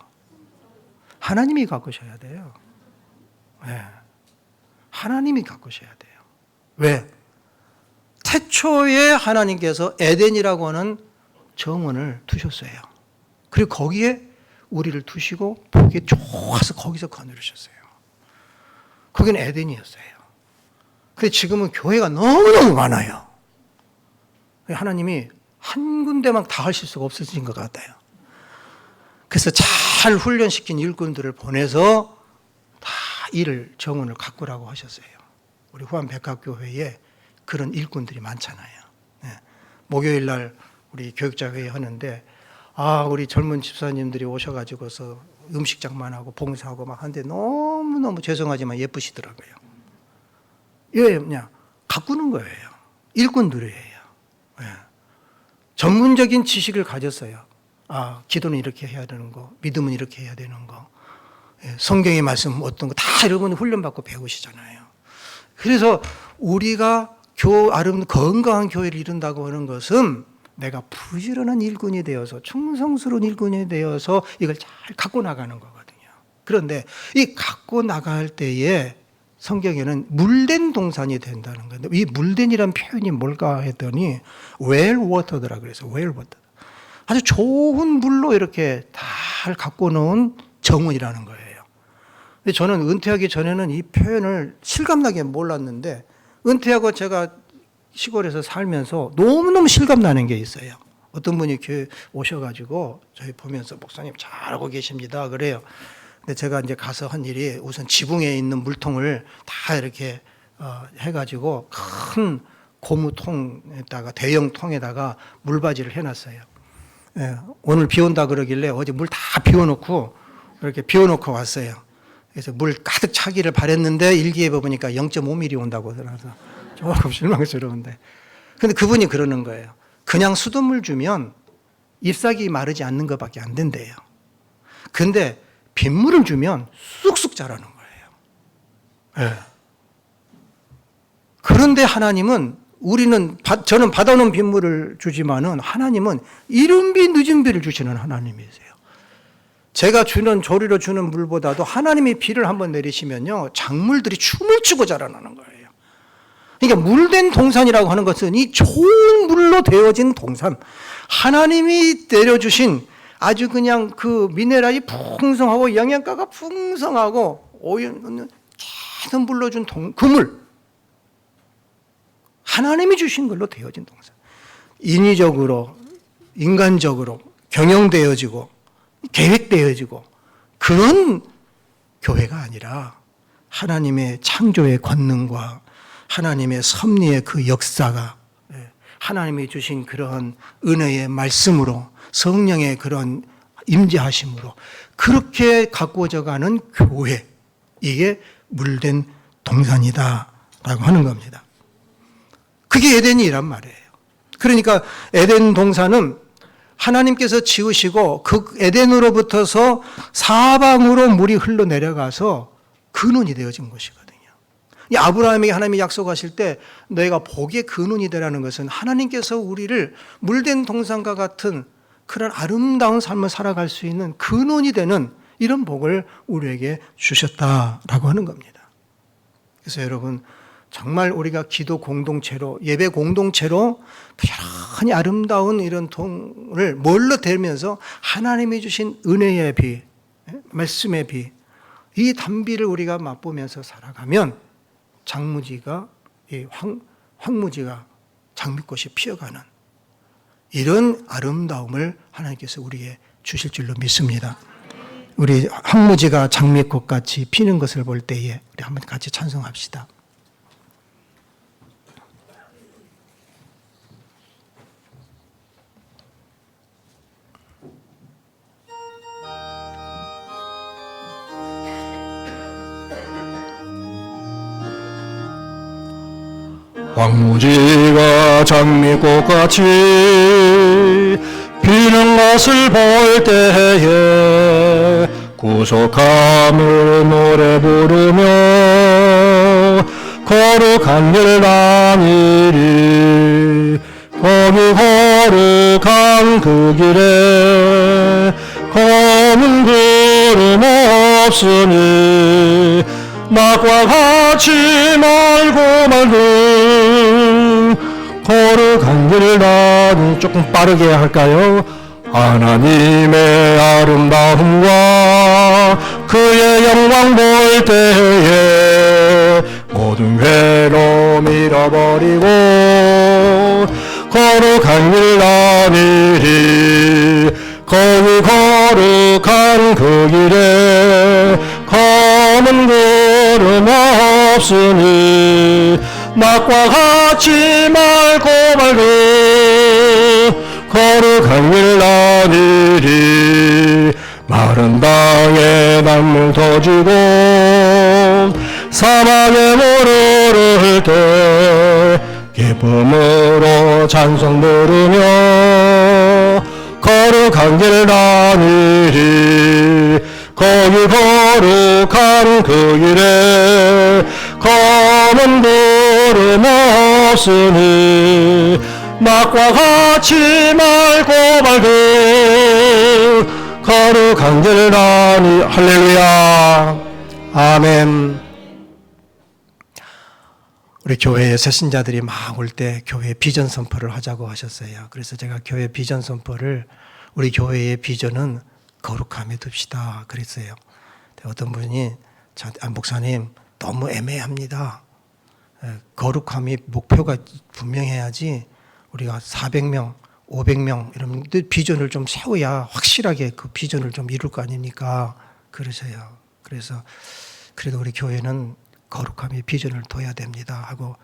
하나님이 가꾸셔야 돼요. 하나님이 가꾸셔야 돼요. 왜? 태초에 하나님께서 에덴이라고 하는 정원을 두셨어요. 그리고 거기에 우리를 두시고 보기에 좋아서 거기서 거느리셨어요. 거기는 에덴이었어요. 근데 지금은 교회가 너무너무 많아요. 하나님이 한 군데만 다 하실 수가 없으신 것 같아요. 그래서 잘 훈련시킨 일꾼들을 보내서 다 일을 정원을 가꾸라고 하셨어요. 우리 후암백각교회에 그런 일꾼들이 많잖아요. 목요일 날 우리 교육자회의 하는데 우리 젊은 집사님들이 오셔가지고서 음식 장만하고 봉사하고 막 하는데 너무너무 죄송하지만 예쁘시더라고요. 예, 그냥 가꾸는 거예요. 일꾼들이에요. 전문적인 지식을 가졌어요. 기도는 이렇게 해야 되는 거, 믿음은 이렇게 해야 되는 거, 성경의 말씀 어떤 거 다 여러분 훈련받고 배우시잖아요. 그래서 우리가 건강한 교회를 이룬다고 하는 것은 내가 부지런한 일꾼이 되어서 충성스러운 일꾼이 되어서 이걸 잘 갖고 나가는 거거든요. 그런데 이 갖고 나갈 때에 성경에는 물된 동산이 된다는 건데 이 물된이란 표현이 뭘까 했더니 well water더라 그래서 well water. 아주 좋은 물로 이렇게 잘 갖고 놓은 정원이라는 거예요. 근데 저는 은퇴하기 전에는 이 표현을 실감나게 몰랐는데 은퇴하고 제가 시골에서 살면서 너무너무 실감나는 게 있어요. 어떤 분이 교회 오셔가지고 저희 보면서 목사님 잘하고 계십니다 그래요. 근데 제가 이제 가서 한 일이 우선 지붕에 있는 물통을 다 이렇게 해가지고 큰 고무통에다가 대형 통에다가 물바지를 해놨어요. 오늘 비 온다 그러길래 어제 물 다 비워놓고 이렇게 비워놓고 왔어요. 그래서 물 가득 차기를 바랬는데 일기예보 보니까 0.5mm 온다고 그래서 조금 실망스러운데. 근데 그분이 그러는 거예요. 그냥 수돗물 주면 잎사귀 마르지 않는 것밖에 안 된대요. 근데 빗물을 주면 쑥쑥 자라는 거예요. 그런데 하나님은 저는 받아놓은 빗물을 주지만은 하나님은 이른 비 늦은 비를 주시는 하나님이세요. 제가 조리로 주는 물보다도 하나님이 비를 한번 내리시면요 작물들이 춤을 추고 자라나는 거예요. 그러니까 물된 동산이라고 하는 것은 이 좋은 물로 되어진 동산, 하나님이 내려주신 아주 그냥 그 미네랄이 풍성하고 영양가가 풍성하고 오염 계속 불러준 그 물, 하나님이 주신 걸로 되어진 동산. 인위적으로 인간적으로 경영되어지고 계획되어지고 그런 교회가 아니라 하나님의 창조의 권능과 하나님의 섭리의 그 역사가 하나님이 주신 그런 은혜의 말씀으로 성령의 그런 임재하심으로 그렇게 가꾸어져 가는 교회, 이게 물된 동산이다라고 하는 겁니다. 그게 에덴이란 말이에요. 그러니까 에덴 동산은 하나님께서 지으시고 그 에덴으로부터서 사방으로 물이 흘러내려가서 근원이 되어진 것이거든요. 이 아브라함에게 하나님이 약속하실 때 너희가 복의 근원이 되라는 것은 하나님께서 우리를 물된 동산과 같은 그런 아름다운 삶을 살아갈 수 있는 근원이 되는 이런 복을 우리에게 주셨다라고 하는 겁니다. 그래서 여러분 정말 우리가 기도 공동체로 예배 공동체로 여전히 아름다운 이런 통을 뭘로 대면서 하나님이 주신 은혜의 비, 말씀의 비, 이 단비를 우리가 맛보면서 살아가면 장무지가 황무지가 장미꽃이 피어가는 이런 아름다움을 하나님께서 우리에게 주실 줄로 믿습니다. 우리 황무지가 장미꽃같이 피는 것을 볼 때에 우리 한번 같이 찬송합시다. 황무지가 장미꽃같이 피는 것을 볼 때에 구속함을 노래 부르며 거룩한 길 다니리. 거기 거룩한 그 길에 검은 구름 없으니 낮과 같이 말고 거룩한 길을 다니. 조금 빠르게 할까요? 하나님의 아름다움과 그의 영광 볼 때에 모든 괴로움 잃어버리고 거룩한 길 다니리. 거기 거룩한 그 길에 검은 구름 없으니 낮과 같이 맑고 거룩한 길 다니리. 마른 땅에 단물 터지고 사막에 물을 때 기쁨으로 찬송 부르며 거룩한 길 다니리. 거기 거룩한 그 길에 검은 구름 없으니 낮과 같이 맑고 거룩한 길 다니. 할렐루야. 아멘. 우리 교회에 새신자들이 막 올 때 교회 비전 선포를 하자고 하셨어요. 그래서 제가 교회 비전 선포를 우리 교회의 비전은 거룩함에 둡시다 그랬어요. 어떤 분이 목사님 너무 애매합니다. 거룩함이 목표가 분명해야지 우리가 400명, 500명 이런 비전을 좀 세워야 확실하게 그 비전을 좀 이룰 거 아닙니까? 그러세요. 그래서 그래도 우리 교회는 거룩함의 비전을 둬야 됩니다 하고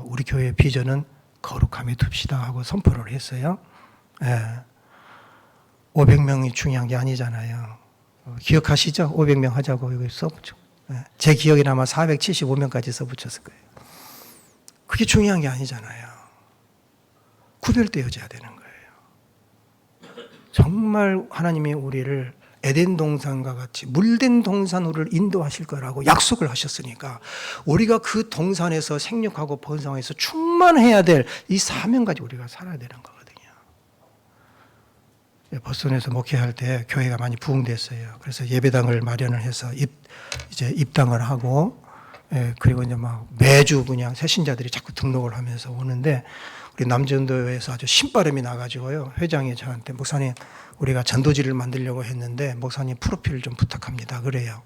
우리 교회의 비전은 거룩함에 둡시다 하고 선포를 했어요. 500명이 중요한 게 아니잖아요. 기억하시죠? 500명 하자고 여기 써붙여. 제 기억에는 아마 475명까지 써붙였을 거예요. 그게 중요한 게 아니잖아요. 구별되어져야 되는 거예요. 정말 하나님이 우리를 에덴 동산과 같이 물된 동산으로 인도하실 거라고 약속을 하셨으니까 우리가 그 동산에서 생육하고 번성해서 충만해야 될 이 사명까지 우리가 살아야 되는 거거든요. 버스턴에서 목회할 때 교회가 많이 부흥됐어요. 그래서 예배당을 마련을 해서 이제 입당을 하고, 그리고 이제 막 매주 그냥 새신자들이 자꾸 등록을 하면서 오는데 우리 남전도에서 아주 신바람이 나가지고요. 회장이 저한테 목사님 우리가 전도지를 만들려고 했는데 목사님 프로필을 좀 부탁합니다. 그래요.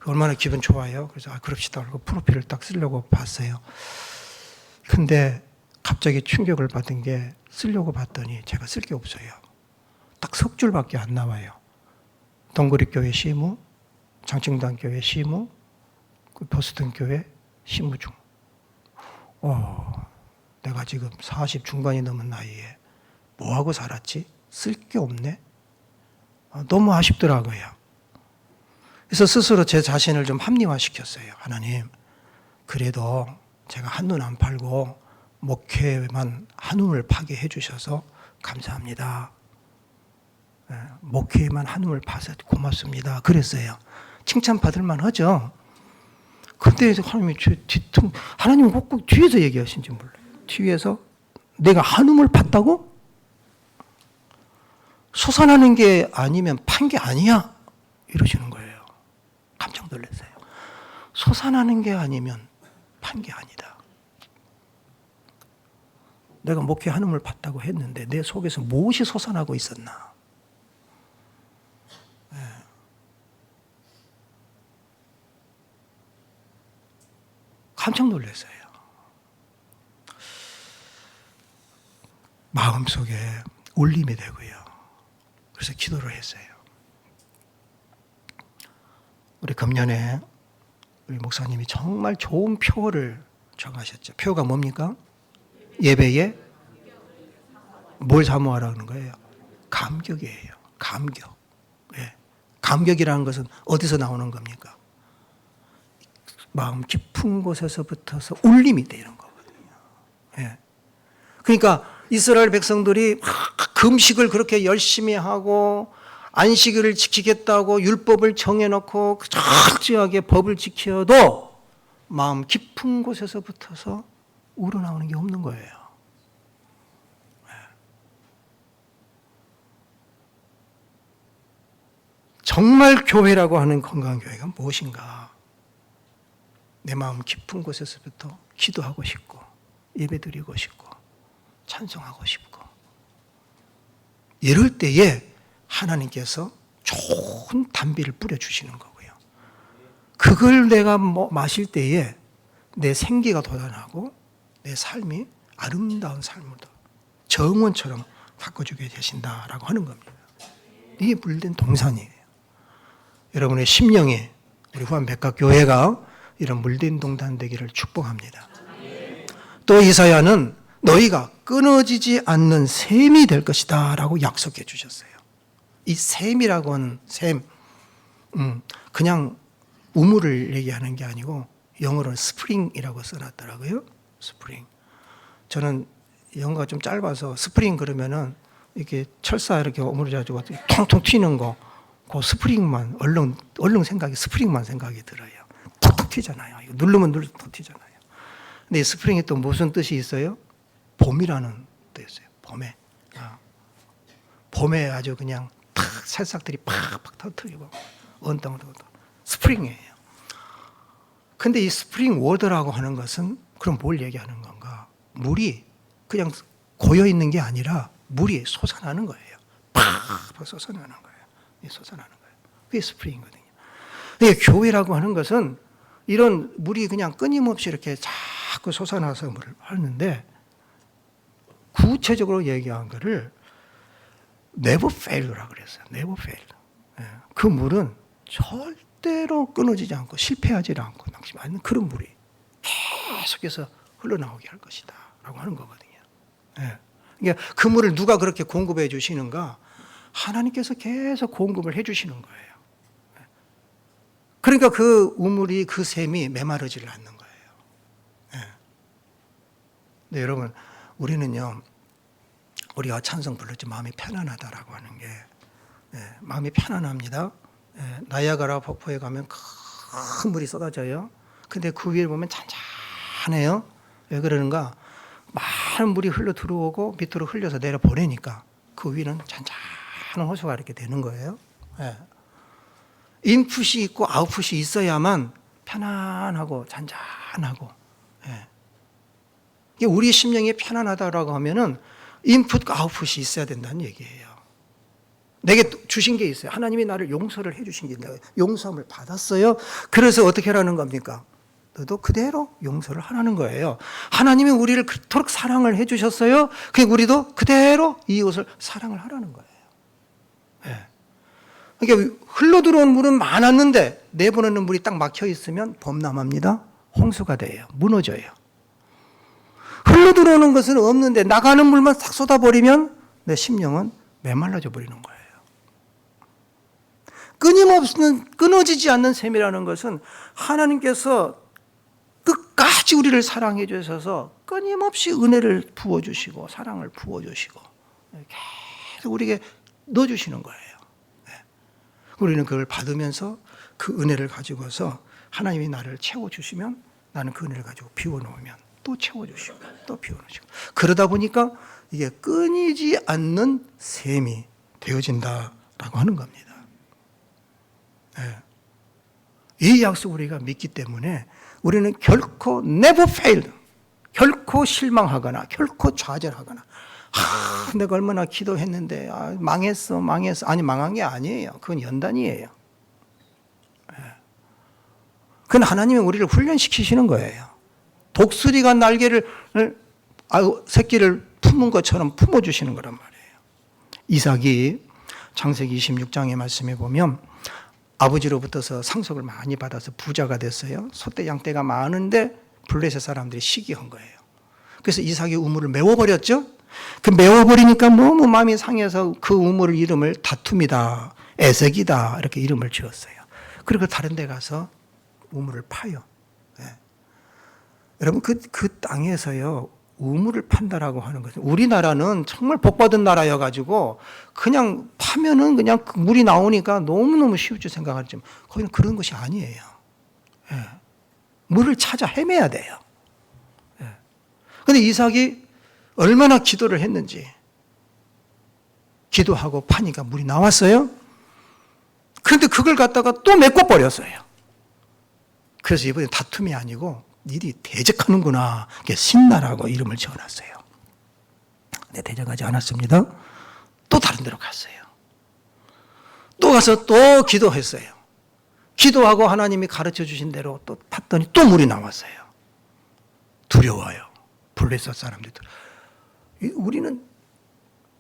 얼마나 기분 좋아요. 그래서 그럽시다. 그리고 프로필을 딱 쓰려고 봤어요. 근데 갑자기 충격을 받은 게 쓰려고 봤더니 제가 쓸 게 없어요. 딱 석 줄밖에 안 나와요. 동그리교회 시무, 장충당교회 시무, 버스턴교회 시무 중. 내가 지금 40 중반이 넘은 나이에 뭐하고 살았지? 쓸 게 없네? 너무 아쉽더라고요. 그래서 스스로 제 자신을 좀 합리화시켰어요. 하나님, 그래도 제가 한눈 안 팔고 목회만 한눈을 파게 해주셔서 감사합니다. 목회만 한눈을 파서 고맙습니다. 그랬어요. 칭찬받을 만하죠. 그때 하나님이 하나님은 꼭 뒤에서 얘기하신지 몰라요. 뒤에서 내가 한움을 팠다고? 솟아나는 게 아니면 판 게 아니야 이러시는 거예요. 깜짝 놀랐어요. 솟아나는 게 아니면 판 게 아니다. 내가 목회 한움을 팠다고 했는데 내 속에서 무엇이 솟아나고 있었나? 깜짝 놀랐어요. 마음속에 울림이 되고요. 그래서 기도를 했어요. 우리 금년에 우리 목사님이 정말 좋은 표를 정하셨죠. 표가 뭡니까? 예배에 뭘 사모하라는 거예요? 감격이에요. 감격. 예. 감격이라는 것은 어디서 나오는 겁니까? 마음 깊은 곳에서부터서 울림이 되는 거거든요. 예. 그러니까 이스라엘 백성들이 막 금식을 그렇게 열심히 하고 안식일을 지키겠다고 율법을 정해놓고 철저하게 법을 지켜도 마음 깊은 곳에서부터서 우러나오는 게 없는 거예요. 정말 교회라고 하는 건강한 교회가 무엇인가? 내 마음 깊은 곳에서부터 기도하고 싶고 예배드리고 싶고 찬송하고 싶고 이럴 때에 하나님께서 좋은 단비를 뿌려주시는 거고요. 그걸 내가 마실 때에 내 생기가 돋아나고 내 삶이 아름다운 삶으로 정원처럼 바꿔주게 되신다라고 하는 겁니다. 이게 물된 동산이에요. 여러분의 심령에 우리 후한백각교회가 이런 물된 동산 되기를 축복합니다. 또 이사야는 너희가 끊어지지 않는 샘이 될 것이다 라고 약속해 주셨어요. 이 샘이라고 하는 샘, 그냥 우물을 얘기하는 게 아니고 영어로는 스프링이라고 써놨더라고요. 스프링. 저는 영어가 좀 짧아서 스프링 그러면은 이렇게 철사 이렇게 오므려가지고 통통 튀는 거, 그 스프링만 얼른 스프링만 생각이 들어요. 툭툭 튀잖아요. 이거 누르면 툭 튀잖아요. 근데 이 스프링이 또 무슨 뜻이 있어요? 봄이라는 뜻이었어요. 봄에 아주 그냥 탁 새싹들이 팍팍 터뜨리고 언덕으로 스프링이에요. 근데 이 스프링 워터라고 하는 것은 그럼 뭘 얘기하는 건가? 물이 그냥 고여 있는 게 아니라 물이 솟아나는 거예요. 팍팍 솟아나는 거예요. 솟아나는 거예요. 그게 스프링이거든요. 그러니까 교회라고 하는 것은 이런 물이 그냥 끊임없이 이렇게 자꾸 솟아나서 물을 하는데 구체적으로 얘기한 거를 never fail라고 그랬어요. never fail. 그 물은 절대로 끊어지지 않고 실패하지 않고 낙심 않는 그런 물이 계속해서 흘러나오게 할 것이다 라고 하는 거거든요. 그러니까 그 물을 누가 그렇게 공급해 주시는가? 하나님께서 계속 공급을 해 주시는 거예요. 그러니까 그 우물이 그 샘이 메마르지를 않는 거예요. 근데 여러분 우리는요, 우리가 찬송 불렀지 마음이 편안하다라고 하는 게 마음이 편안합니다. 나이아가라 폭포에 가면 큰 물이 쏟아져요. 근데 그 위에 보면 잔잔해요. 왜 그러는가? 많은 물이 흘러 들어오고 밑으로 흘려서 내려 보내니까 그 위는 잔잔한 호수가 이렇게 되는 거예요. 인풋이 있고 아웃풋이 있어야만 편안하고 잔잔하고. 우리 심령이 편안하다라고 하면은 인풋과 아웃풋이 있어야 된다는 얘기예요. 내게 주신 게 있어요. 하나님이 나를 용서를 해 주신 게 있는데 용서함을 받았어요. 그래서 어떻게 하라는 겁니까? 너도 그대로 용서를 하라는 거예요. 하나님이 우리를 그토록 사랑을 해 주셨어요. 그러니까 우리도 그대로 이웃을 사랑을 하라는 거예요. 그러니까 흘러들어온 물은 많았는데 내보내는 물이 딱 막혀 있으면 범람합니다. 홍수가 돼요. 무너져요. 흘러들어오는 것은 없는데 나가는 물만 싹 쏟아버리면 내 심령은 메말라져 버리는 거예요. 끊어지지 않는 샘이라는 것은 하나님께서 끝까지 우리를 사랑해 주셔서 끊임없이 은혜를 부어주시고 사랑을 부어주시고 계속 우리에게 넣어주시는 거예요. 우리는 그걸 받으면서 그 은혜를 가지고서 하나님이 나를 채워주시면 나는 그 은혜를 가지고 비워놓으면 또 채워주시고 또 비워놓으시고 그러다 보니까 이게 끊이지 않는 샘이 되어진다라고 하는 겁니다. 이 약속을 우리가 믿기 때문에 우리는 결코 never fail, 결코 실망하거나 결코 좌절하거나 내가 얼마나 기도했는데 망했어. 아니 망한 게 아니에요. 그건 연단이에요. 그건 하나님이 우리를 훈련시키시는 거예요. 독수리가 새끼를 품은 것처럼 품어주시는 거란 말이에요. 이삭이 창세기 26장의 말씀에 보면 아버지로부터서 상속을 많이 받아서 부자가 됐어요. 소떼 양떼가 많은데 블레셋 사람들이 시기한 거예요. 그래서 이삭이 우물을 메워버렸죠. 그 메워버리니까 너무 마음이 상해서 그 우물 이름을 다툼이다, 에색이다 이렇게 이름을 지었어요. 그리고 다른 데 가서 우물을 파요. 여러분 그 땅에서요 우물을 판다라고 하는 것은, 우리나라는 정말 복받은 나라여가지고 그냥 파면은 그냥 그 물이 나오니까 너무너무 쉬울지 생각하지만 거기는 그런 것이 아니에요. 물을 찾아 헤매야 돼요. 그런데 이삭이 얼마나 기도를 했는지, 기도하고 파니까 물이 나왔어요. 그런데 그걸 갖다가 또 메꿔버렸어요. 그래서 이번에 다툼이 아니고 니들이 대적하는구나, 신나라고 이름을 지어놨어요. 근데 대적하지 않았습니다. 또 다른 데로 갔어요. 또 가서 또 기도했어요. 기도하고 하나님이 가르쳐 주신 대로 또 팠더니 또 물이 나왔어요. 두려워요. 블레셋 사람들이. 우리는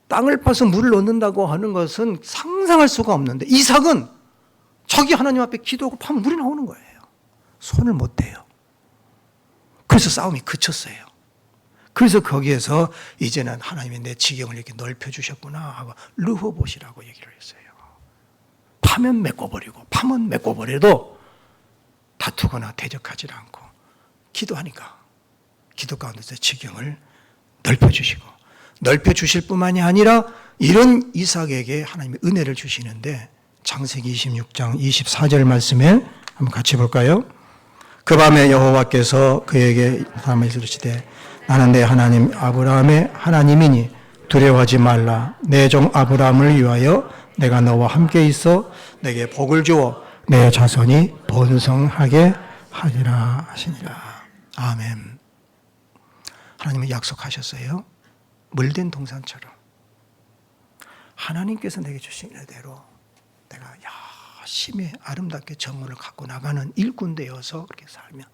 땅을 파서 물을 얻는다고 하는 것은 상상할 수가 없는데, 이삭은 저기 하나님 앞에 기도하고 파면 물이 나오는 거예요. 손을 못 대요. 그래서 싸움이 그쳤어요. 그래서 거기에서 이제는 하나님이 내 지경을 이렇게 넓혀주셨구나 하고 르호봇이라고 얘기를 했어요. 파면 메꿔버리고 파면 메꿔버려도 다투거나 대적하지 않고 기도하니까 기도 가운데서 지경을 넓혀주시고, 넓혀주실 뿐만이 아니라 이런 이삭에게 하나님이 은혜를 주시는데, 창세기 26장 24절 말씀에 한번 같이 볼까요? 그 밤에 여호와께서 그에게 나타나서 이르시되 나는 내 하나님 아브라함의 하나님이니 두려워하지 말라. 내 종 아브라함을 위하여 내가 너와 함께 있어 내게 복을 주어 내 자손이 번성하게 하리라 하시니라. 아멘. 하나님은 약속하셨어요. 물된 동산처럼 하나님께서 내게 주신 은혜대로 내가 열심히 아름답게 정문을 갖고 나가는 일꾼 되어서 그렇게 살면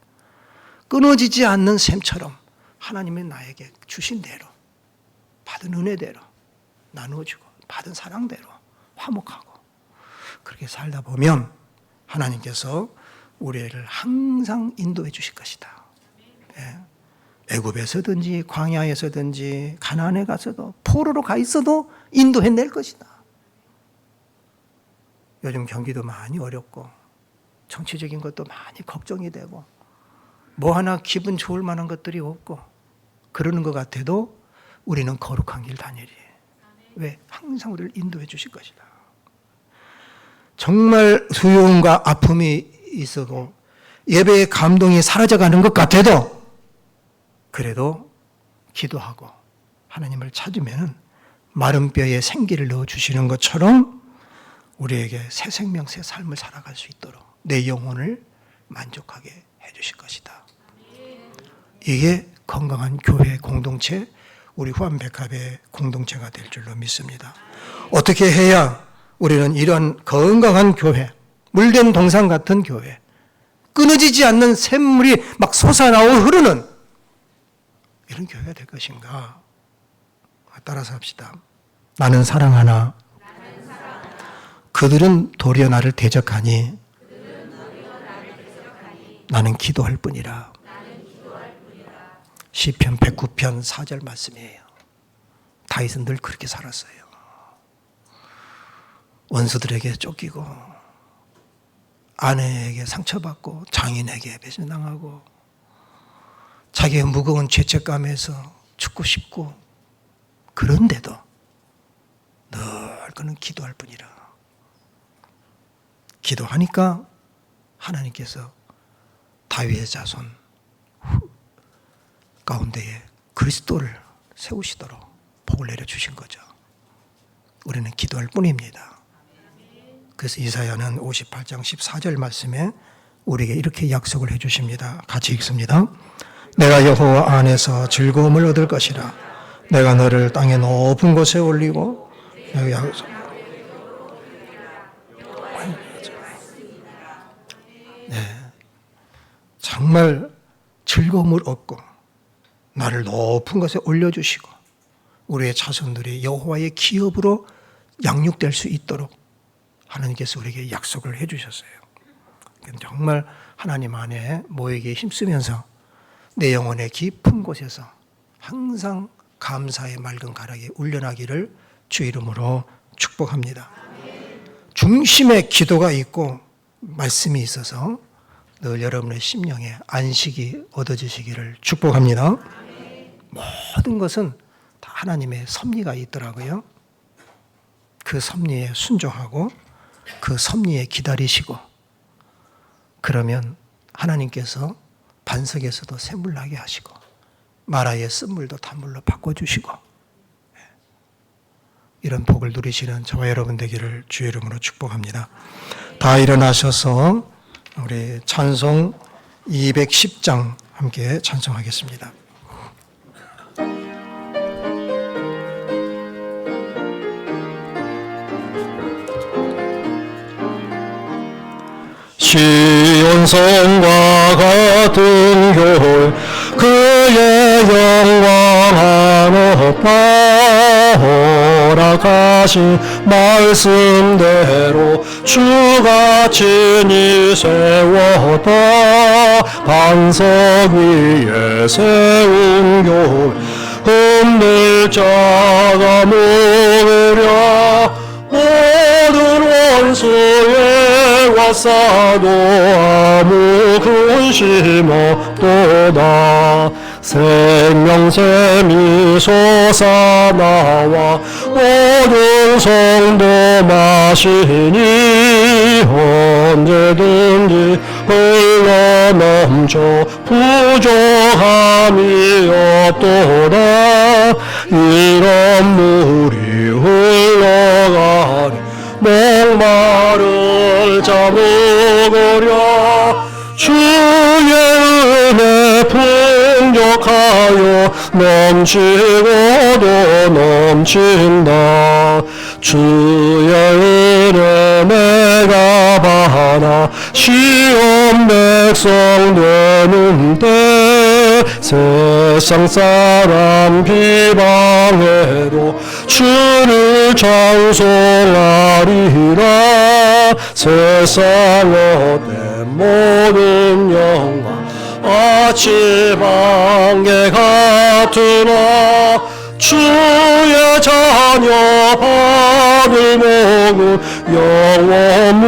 끊어지지 않는 샘처럼 하나님이 나에게 주신 대로, 받은 은혜대로 나누어주고 받은 사랑대로 화목하고 그렇게 살다 보면 하나님께서 우리를 항상 인도해 주실 것이다. 애굽에서든지 광야에서든지 가나안에 가서도 포로로 가 있어도 인도해 낼 것이다. 요즘 경기도 많이 어렵고 정치적인 것도 많이 걱정이 되고 뭐 하나 기분 좋을 만한 것들이 없고 그러는 것 같아도 우리는 거룩한 길 다니리. 왜? 항상 우리를 인도해 주실 것이다. 정말 두려움과 아픔이 있어도 예배의 감동이 사라져가는 것 같아도 그래도 기도하고 하나님을 찾으면 마른 뼈에 생기를 넣어주시는 것처럼 우리에게 새 생명, 새 삶을 살아갈 수 있도록 내 영혼을 만족하게 해주실 것이다. 이게 건강한 교회 공동체, 우리 후암백합의 공동체가 될 줄로 믿습니다. 어떻게 해야 우리는 이런 건강한 교회, 물된 동산 같은 교회, 끊어지지 않는 샘물이 막 솟아나오 흐르는 이런 교회가 될 것인가? 따라서 합시다. 나는 사랑하나 그들은 도리어 나를 대적하니 나는 기도할 뿐이라. 시편 109편 4절 말씀이에요. 다윗은 늘 그렇게 살았어요. 원수들에게 쫓기고 아내에게 상처받고 장인에게 배신당하고 자기의 무거운 죄책감에서 죽고 싶고 그런데도 늘 그는 기도할 뿐이라. 기도하니까 하나님께서 다윗의 자손 가운데에 그리스도를 세우시도록 복을 내려주신 거죠. 우리는 기도할 뿐입니다. 그래서 이사야는 58장 14절 말씀에 우리에게 이렇게 약속을 해주십니다. 같이 읽습니다. 내가 여호와 안에서 즐거움을 얻을 것이라. 내가 너를 땅의 높은 곳에 올리고 내가 정말 즐거움을 얻고 나를 높은 곳에 올려주시고 우리의 자손들이 여호와의 기업으로 양육될 수 있도록 하나님께서 우리에게 약속을 해주셨어요. 정말 하나님 안에 모이기에 힘쓰면서 내 영혼의 깊은 곳에서 항상 감사의 맑은 가락이 울려나기를 주 이름으로 축복합니다. 중심에 기도가 있고 말씀이 있어서 늘 여러분의 심령에 안식이 얻어지시기를 축복합니다. 모든 것은 다 하나님의 섭리가 있더라고요. 그 섭리에 순종하고 그 섭리에 기다리시고, 그러면 하나님께서 반석에서도 샘물 나게 하시고 마라의 쓴물도 단물로 바꿔주시고, 이런 복을 누리시는 저와 여러분 되기를 주의 이름으로 축복합니다. 다 일어나셔서 우리 찬송 210장 함께 찬송하겠습니다. 시온성과 같은 교회 그의 영광 높아 허락하신 말씀대로 주가 친히 세웠다 반석 위에 세운 교회 흠들 자가 모으랴 모든 원수의 와싸도 아무 근심 없도다 생명샘이 솟아나와 모든 성도 마시니 언제든지 흘러넘쳐 부족함이 없도다 이런 물이 흘러가니 목마를 잠으거려 주의 은혜 풍족하여 넘치고도 넘친다 주의 은혜 내가 받아 시온 백성 되는 때 세상 사람 비방해도 주를 찬송하리라 세상 어때 모든 영광 아침 안개 같으나 주의 자녀 받을 목은 영원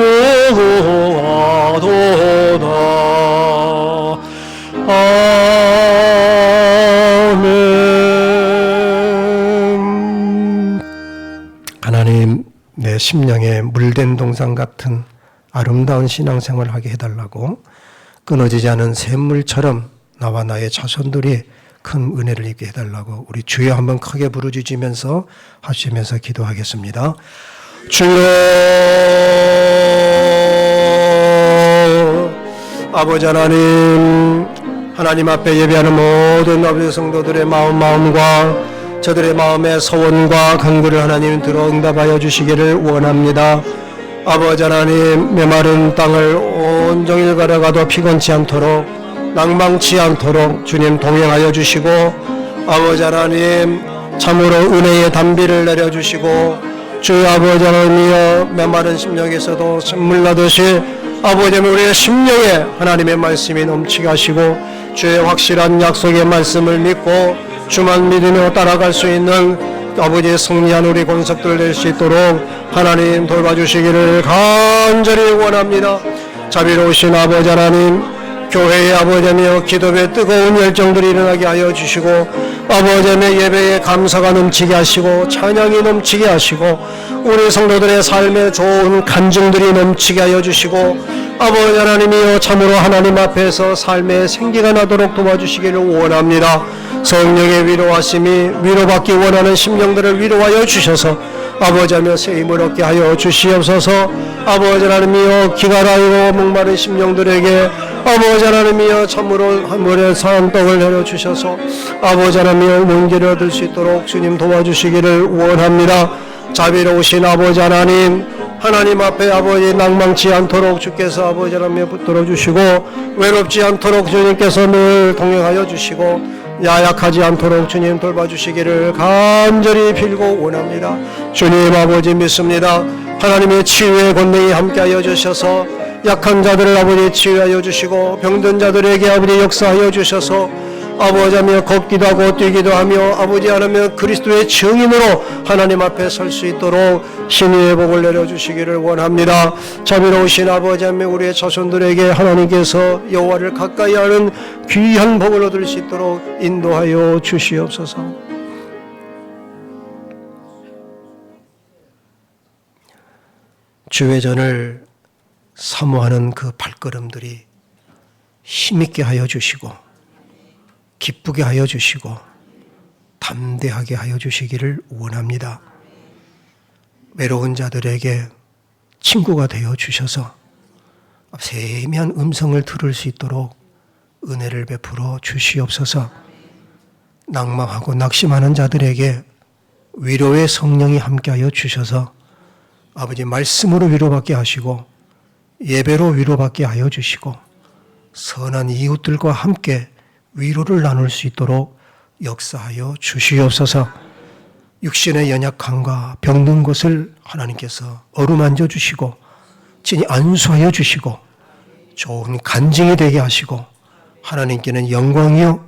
무궁하도다 아멘. 하나님, 내 심령에 물된 동상 같은 아름다운 신앙생활을 하게 해달라고 끊어지지 않은 샘물처럼 나와 나의 자손들이 큰 은혜를 입게 해달라고 우리 주여 한번 크게 부르짖으면서 하시면서 기도하겠습니다. 주여 아버지 하나님, 하나님 앞에 예배하는 모든 아버지 성도들의 마음과 저들의 마음의 소원과 간구를 하나님 들어 응답하여 주시기를 원합니다. 아버지 하나님, 메마른 땅을 온종일 걸어가도 피곤치 않도록 낭망치 않도록 주님 동행하여 주시고, 아버지 하나님 참으로 은혜의 단비를 내려주시고, 주 아버지 하나님이여 메마른 심령에서도 샘물 나듯이 아버지 하나님 우리의 심령에 하나님의 말씀이 넘치게 하시고 주의 확실한 약속의 말씀을 믿고 주만 믿으며 따라갈 수 있는 아버지의 승리한 우리 권속들 될 수 있도록 하나님 돌봐주시기를 간절히 원합니다. 자비로우신 아버지 하나님, 교회의 아버지 하나님 기도에 뜨거운 열정들이 일어나게 하여 주시고 아버지 하나님 예배에 감사가 넘치게 하시고 찬양이 넘치게 하시고 우리 성도들의 삶에 좋은 간증들이 넘치게 하여 주시고 아버지 하나님이여 참으로 하나님 앞에서 삶의 생기가 나도록 도와주시기를 원합니다. 성령의 위로하심이 위로받기 원하는 심령들을 위로하여 주셔서 아버지 하며 세임을 얻게 하여 주시옵소서. 아버지 하나님이여 기갈하여 목마른 심령들에게 아버지 하나님이여 참으로 한물의 산 떡을 내려주셔서 아버지 하나님이여 용기를 얻을 수 있도록 주님 도와주시기를 원합니다. 자비로우신 아버지 하나님, 하나님 앞에 아버지 낭망치 않도록 주께서 아버지 하나님을 붙들어 주시고 외롭지 않도록 주님께서 늘 동행하여 주시고 야약하지 않도록 주님 돌봐주시기를 간절히 빌고 원합니다. 주님 아버지 믿습니다. 하나님의 치유의 권능이 함께하여 주셔서 약한 자들을 아버지 치유하여 주시고 병든 자들에게 아버지 역사하여 주셔서 아버지 하며 걷기도 하고 뛰기도 하며 아버지 하나님 그리스도의 증인으로 하나님 앞에 설 수 있도록 신의의 복을 내려주시기를 원합니다. 자비로우신 아버지 하며 우리의 자손들에게 하나님께서 여호와를 가까이 하는 귀한 복을 얻을 수 있도록 인도하여 주시옵소서. 주회전을 사모하는 그 발걸음들이 힘있게 하여 주시고 기쁘게 하여 주시고 담대하게 하여 주시기를 원합니다. 외로운 자들에게 친구가 되어 주셔서 세미한 음성을 들을 수 있도록 은혜를 베풀어 주시옵소서. 낭망하고 낙심하는 자들에게 위로의 성령이 함께하여 주셔서 아버지 말씀으로 위로받게 하시고 예배로 위로받게 하여 주시고 선한 이웃들과 함께 위로를 나눌 수 있도록 역사하여 주시옵소서. 육신의 연약함과 병든 것을 하나님께서 어루만져 주시고 진히 안수하여 주시고 좋은 간증이 되게 하시고 하나님께는 영광이요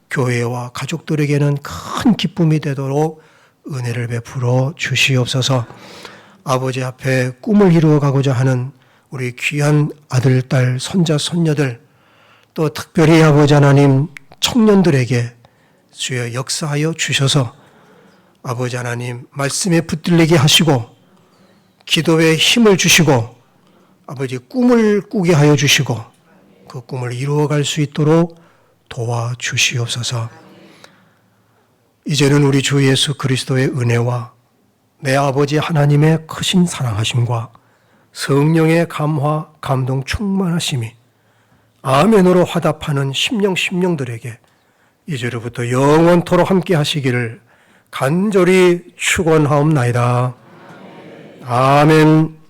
교회와 가족들에게는 큰 기쁨이 되도록 은혜를 베풀어 주시옵소서. 아버지 앞에 꿈을 이루어가고자 하는 우리 귀한 아들, 딸, 손자, 손녀들 또 특별히 아버지 하나님 청년들에게 주여 역사하여 주셔서 아버지 하나님 말씀에 붙들리게 하시고 기도에 힘을 주시고 아버지 꿈을 꾸게 하여 주시고 그 꿈을 이루어갈 수 있도록 도와주시옵소서. 이제는 우리 주 예수 그리스도의 은혜와 내 아버지 하나님의 크신 사랑하심과 성령의 감화, 감동 충만하심이 아멘으로 화답하는 심령들에게 이제로부터 영원토록 함께 하시기를 간절히 축원하옵나이다. 아멘.